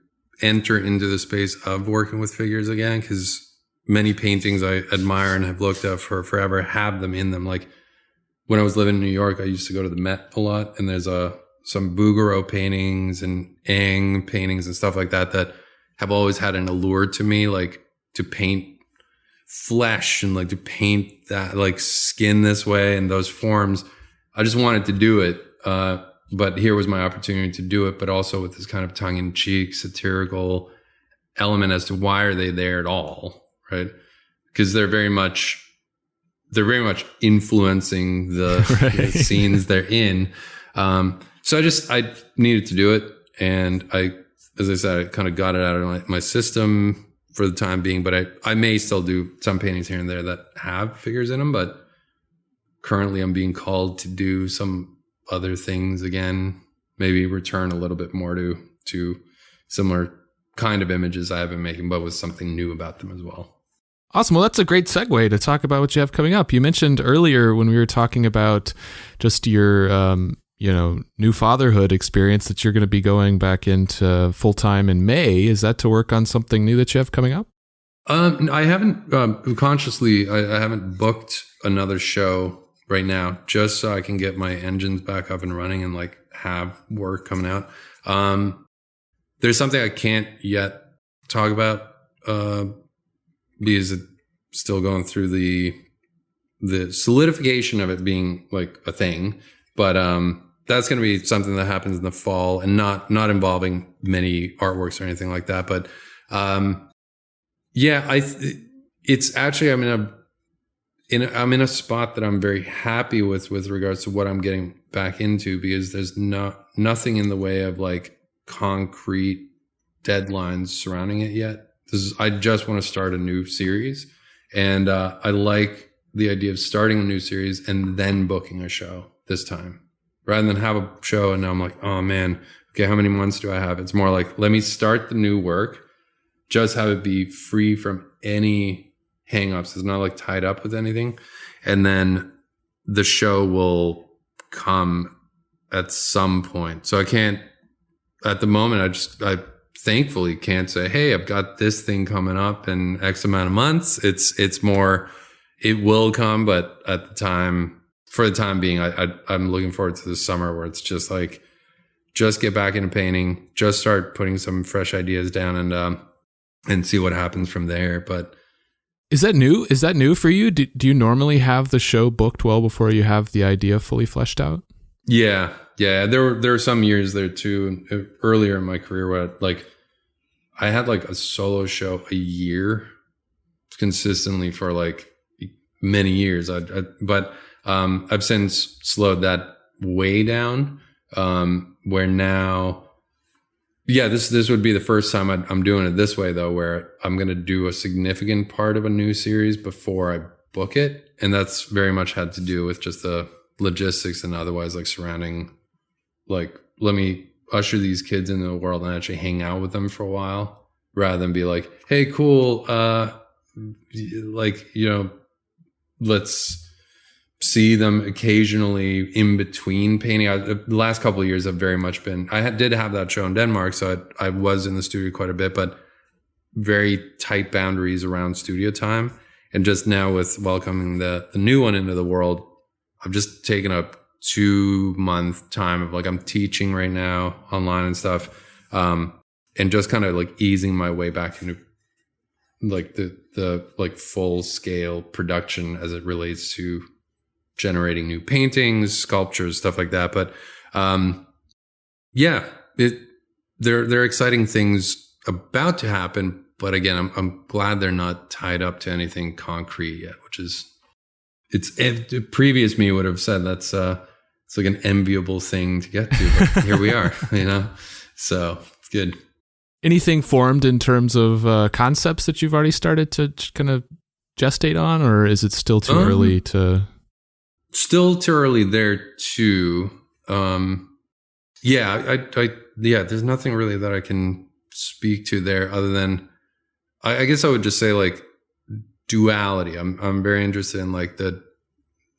[SPEAKER 2] enter into the space of working with figures again, because many paintings I admire and have looked at for forever have them in them. Like when I was living in New York, I used to go to the Met a lot, and there's some Bouguereau paintings and Eng paintings and stuff like that have always had an allure to me, like to paint flesh and like to paint that like skin this way and those forms. I just wanted to do it. But here was my opportunity to do it, but also with this kind of tongue-in-cheek, satirical element as to why are they there at all, right? Because they're very much influencing the,
[SPEAKER 1] right.
[SPEAKER 2] the scenes they're in. So I needed to do it, and as I said, I kind of got it out of my system for the time being. But I may still do some paintings here and there that have figures in them. But currently, I'm being called to do some other things again, maybe return a little bit more to similar kind of images I have been making, but with something new about them as well.
[SPEAKER 1] Awesome. Well, that's a great segue to talk about what you have coming up. You mentioned earlier when we were talking about just your, new fatherhood experience that you're going to be going back into full-time in May. Is that to work on something new that you have coming up?
[SPEAKER 2] I haven't consciously, I haven't booked another show right now, just so I can get my engines back up and running and like have work coming out. There's something I can't yet talk about because it's still going through the solidification of it being like a thing. But that's going to be something that happens in the fall, and not involving many artworks or anything like that. But it's actually I'm in a spot that I'm very happy with regards to what I'm getting back into, because there's nothing in the way of like concrete deadlines surrounding it yet. I just want to start a new series, and I like the idea of starting a new series and then booking a show this time, rather than have a show and now I'm like, oh man, okay, how many months do I have? It's more like, let me start the new work, just have it be free from any hang-ups. It's not like tied up with anything. And then the show will come at some point. So I can't, at the moment, I thankfully can't say, hey, I've got this thing coming up in X amount of months. It's more, it will come, but for the time being, I'm looking forward to the summer where it's just like, just get back into painting, just start putting some fresh ideas down and see what happens from there. But
[SPEAKER 1] Is that new? Is that new for you? Do you normally have the show booked well before you have the idea fully fleshed out?
[SPEAKER 2] Yeah. There were some years there too, earlier in my career, where I had like a solo show a year consistently for like many years. But I've since slowed that way down. Where now. Yeah, this would be the first time I'm doing it this way, though, where I'm going to do a significant part of a new series before I book it. And that's very much had to do with just the logistics and otherwise like surrounding, like, let me usher these kids into the world and actually hang out with them for a while, rather than be like, hey, cool, let's see them occasionally in between painting. The last couple of years have very much been, did have that show in Denmark, so I was in the studio quite a bit, but very tight boundaries around studio time. And just now with welcoming the new one into the world, I've just taken a 2-month time of like, I'm teaching right now online and stuff, and just kind of like easing my way back into like the like full scale production as it relates to generating new paintings, sculptures, stuff like that. But yeah, there are exciting things about to happen. But again, I'm glad they're not tied up to anything concrete yet, which is previous me would have said that's it's like an enviable thing to get to. But here we are, so it's good.
[SPEAKER 1] Anything formed in terms of concepts that you've already started to kind of gestate on, or is it still too early to?
[SPEAKER 2] Still too early there too. Yeah, there's nothing really that I can speak to there other than I guess I would just say like duality. I'm very interested in like the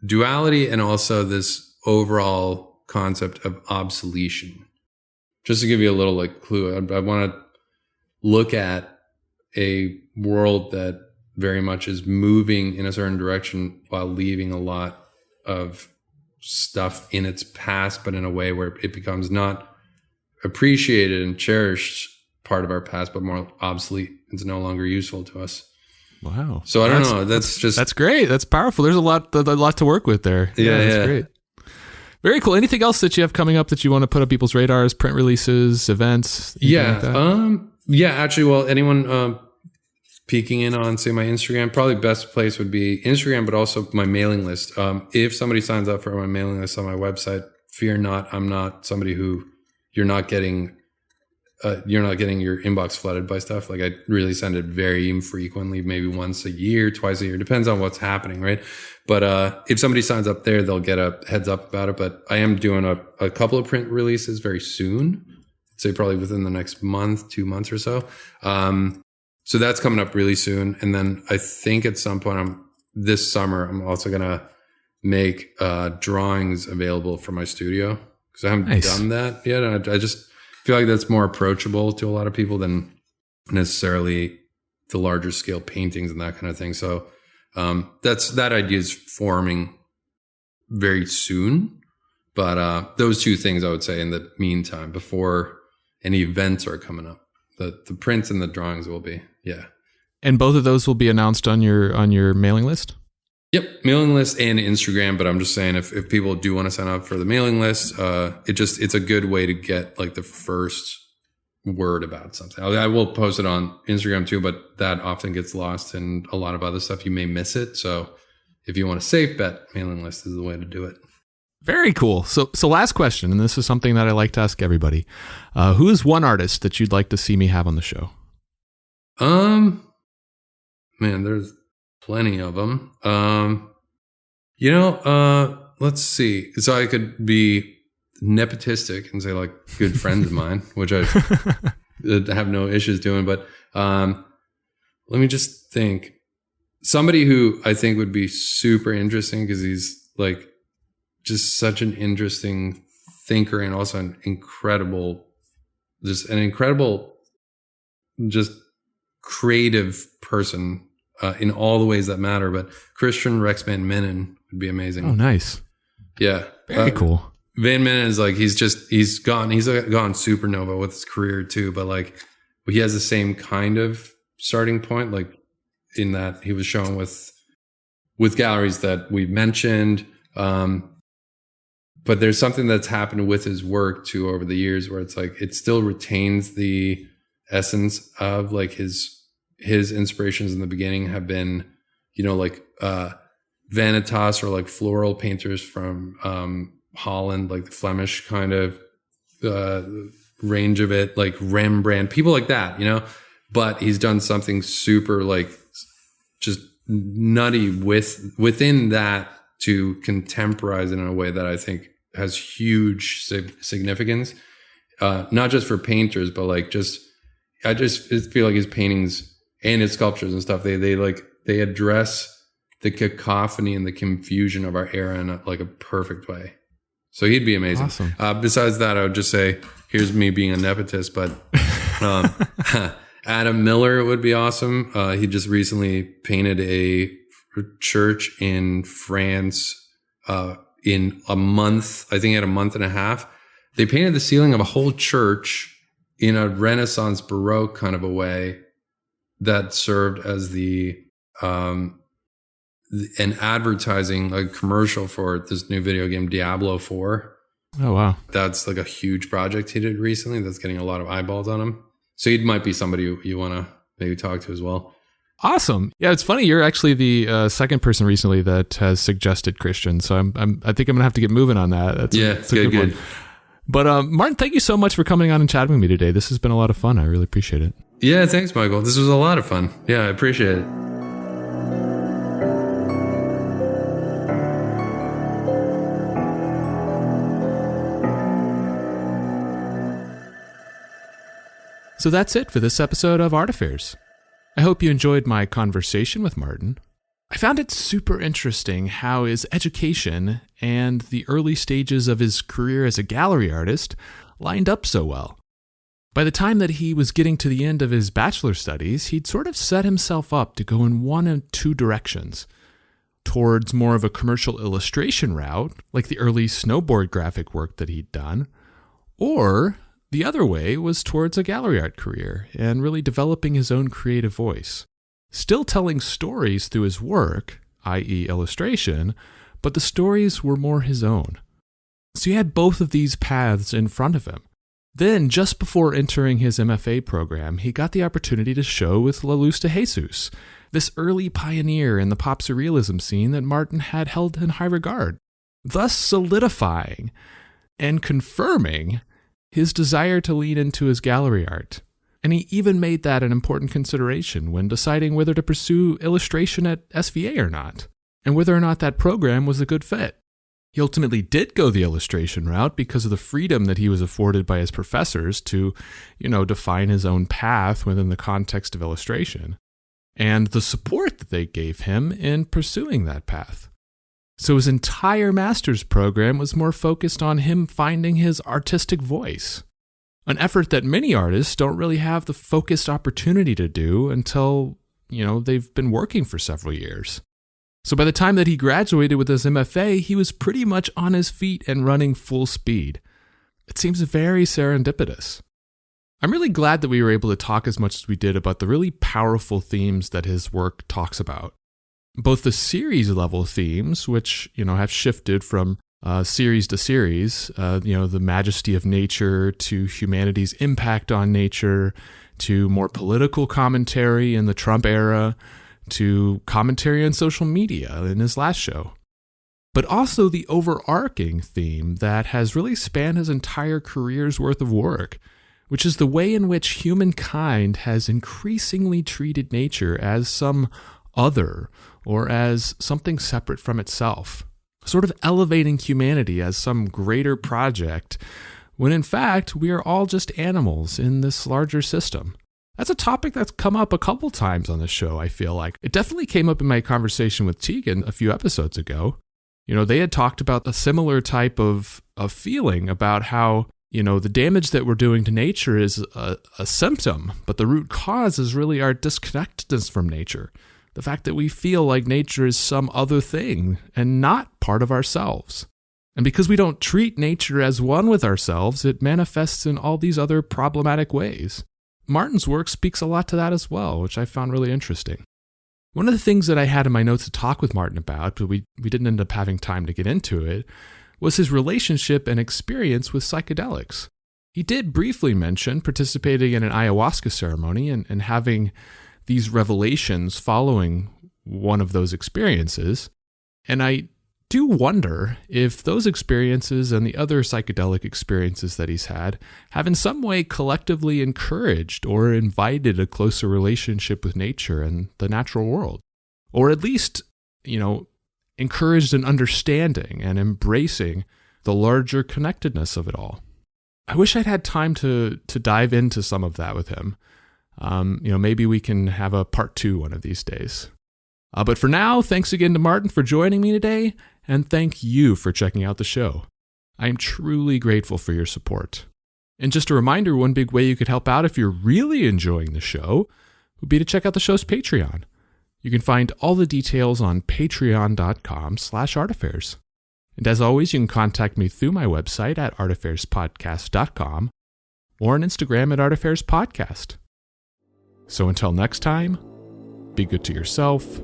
[SPEAKER 2] duality and also this overall concept of obsolescence. Just to give you a little like clue, I want to look at a world that very much is moving in a certain direction while leaving a lot of stuff in its past, but in a way where it becomes not appreciated and cherished part of our past, but more obsolete. It's no longer useful to us.
[SPEAKER 1] Wow.
[SPEAKER 2] So I don't know. That's
[SPEAKER 1] great. That's powerful. There's a lot to work with there.
[SPEAKER 2] Yeah.
[SPEAKER 1] That's great. Very cool. Anything else that you have coming up that you want to put on people's radars? Print releases, events?
[SPEAKER 2] Yeah.
[SPEAKER 1] Like that?
[SPEAKER 2] Yeah. Actually, well, anyone peeking in on, say, my Instagram, probably best place would be Instagram, but also my mailing list. If somebody signs up for my mailing list on my website, fear not. I'm not somebody who you're not getting your inbox flooded by stuff. Like I really send it very infrequently, maybe once a year, twice a year, depends on what's happening, right? But if somebody signs up there, they'll get a heads up about it. But I am doing a couple of print releases very soon. I'd say probably within the next month, 2 months or so. So that's coming up really soon. And then I think at some point this summer, I'm also going to make drawings available for my studio because I haven't done that yet. And I just feel like that's more approachable to a lot of people than necessarily the larger scale paintings and that kind of thing. So that idea is forming very soon. But those two things I would say in the meantime, before any events are coming up, the prints and the drawings will be, yeah.
[SPEAKER 1] And both of those will be announced on your mailing list?
[SPEAKER 2] Yep, mailing list and Instagram. But I'm just saying if people do want to sign up for the mailing list, it's a good way to get like the first word about something. I will post it on Instagram too, but that often gets lost in a lot of other stuff. You may miss it. So if you want a safe bet, mailing list is the way to do it.
[SPEAKER 1] Very cool. So last question, and this is something that I like to ask everybody. Who is one artist that you'd like to see me have on the show?
[SPEAKER 2] Man, there's plenty of them. Let's see. So I could be nepotistic and say like good friends of mine, which I have no issues doing. But let me just think. Somebody who I think would be super interesting because he's like just such an interesting thinker and also an incredible, just creative person in all the ways that matter. But Christian Rex Van Minnen would be amazing.
[SPEAKER 1] Oh, nice.
[SPEAKER 2] Yeah.
[SPEAKER 1] Very cool.
[SPEAKER 2] Van Minnen is like, he's gone supernova with his career too, but like he has the same kind of starting point, like in that he was shown with galleries that we mentioned. But there's something that's happened with his work too over the years where it's like, it still retains the essence of like his inspirations in the beginning have been, like, vanitas or like floral painters from, Holland, like the Flemish kind of, range of it, like Rembrandt, people like that, but he's done something super like just nutty within that to contemporize it in a way that I think has huge significance, not just for painters, but like I just feel like his paintings and his sculptures and stuff, they address the cacophony and the confusion of our era in a perfect way. So he'd be amazing.
[SPEAKER 1] Awesome.
[SPEAKER 2] Besides that, I would just say, here's me being a nepotist, but Adam Miller would be awesome. He just recently painted a church in France in a month. I think he had a month and a half. They painted the ceiling of a whole church in a Renaissance Baroque kind of a way that served as the an advertising, like commercial for this new video game, Diablo 4.
[SPEAKER 1] Oh, wow.
[SPEAKER 2] That's like a huge project he did recently that's getting a lot of eyeballs on him. So he might be somebody you want to maybe talk to as well.
[SPEAKER 1] Awesome. Yeah, it's funny. You're actually the second person recently that has suggested Christian. So I think I'm going to have to get moving on that. That's a good one. But Martin, thank you so much for coming on and chatting with me today. This has been a lot of fun. I really appreciate it.
[SPEAKER 2] Yeah, thanks, Michael. This was a lot of fun. Yeah, I appreciate it.
[SPEAKER 1] So that's it for this episode of Art Affairs. I hope you enjoyed my conversation with Martin. I found it super interesting how his education and the early stages of his career as a gallery artist lined up so well. By the time that he was getting to the end of his bachelor studies, he'd sort of set himself up to go in one of two directions. Towards more of a commercial illustration route, like the early snowboard graphic work that he'd done, or the other way was towards a gallery art career and really developing his own creative voice. Still telling stories through his work, i.e. illustration, but the stories were more his own. So he had both of these paths in front of him. Then, just before entering his MFA program, he got the opportunity to show with La Luz de Jesus, this early pioneer in the pop surrealism scene that Martin had held in high regard, thus solidifying and confirming his desire to lean into his gallery art. And he even made that an important consideration when deciding whether to pursue illustration at SVA or not, and whether or not that program was a good fit. He ultimately did go the illustration route because of the freedom that he was afforded by his professors to, define his own path within the context of illustration, and the support that they gave him in pursuing that path. So his entire master's program was more focused on him finding his artistic voice, an effort that many artists don't really have the focused opportunity to do until, they've been working for several years. So by the time that he graduated with his MFA, he was pretty much on his feet and running full speed. It seems very serendipitous. I'm really glad that we were able to talk as much as we did about the really powerful themes that his work talks about. Both the series level themes, which, have shifted from series to series, the majesty of nature to humanity's impact on nature, to more political commentary in the Trump era, to commentary on social media in his last show. But also the overarching theme that has really spanned his entire career's worth of work, which is the way in which humankind has increasingly treated nature as some other or as something separate from itself, sort of elevating humanity as some greater project, when in fact we are all just animals in this larger system. That's a topic that's come up a couple times on this show, I feel like. It definitely came up in my conversation with Tegan a few episodes ago. They had talked about a similar type of feeling about how, the damage that we're doing to nature is a symptom, but the root cause is really our disconnectedness from nature. The fact that we feel like nature is some other thing and not part of ourselves. And because we don't treat nature as one with ourselves, it manifests in all these other problematic ways. Martin's work speaks a lot to that as well, which I found really interesting. One of the things that I had in my notes to talk with Martin about, but we didn't end up having time to get into it, was his relationship and experience with psychedelics. He did briefly mention participating in an ayahuasca ceremony and having these revelations following one of those experiences, and I do wonder if those experiences and the other psychedelic experiences that he's had have in some way collectively encouraged or invited a closer relationship with nature and the natural world, or at least, encouraged an understanding and embracing the larger connectedness of it all. I wish I'd had time to dive into some of that with him. Maybe we can have a part 2 one of these days. But for now, thanks again to Martin for joining me today, and thank you for checking out the show. I am truly grateful for your support. And just a reminder, one big way you could help out if you're really enjoying the show would be to check out the show's Patreon. You can find all the details on patreon.com/artaffairs. And as always, you can contact me through my website at artaffairs.podcast.com or on Instagram at artaffairs.podcast. So until next time, be good to yourself,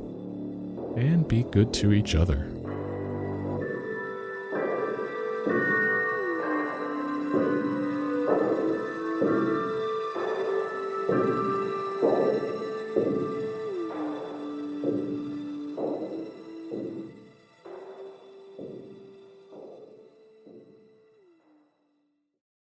[SPEAKER 1] and be good to each other.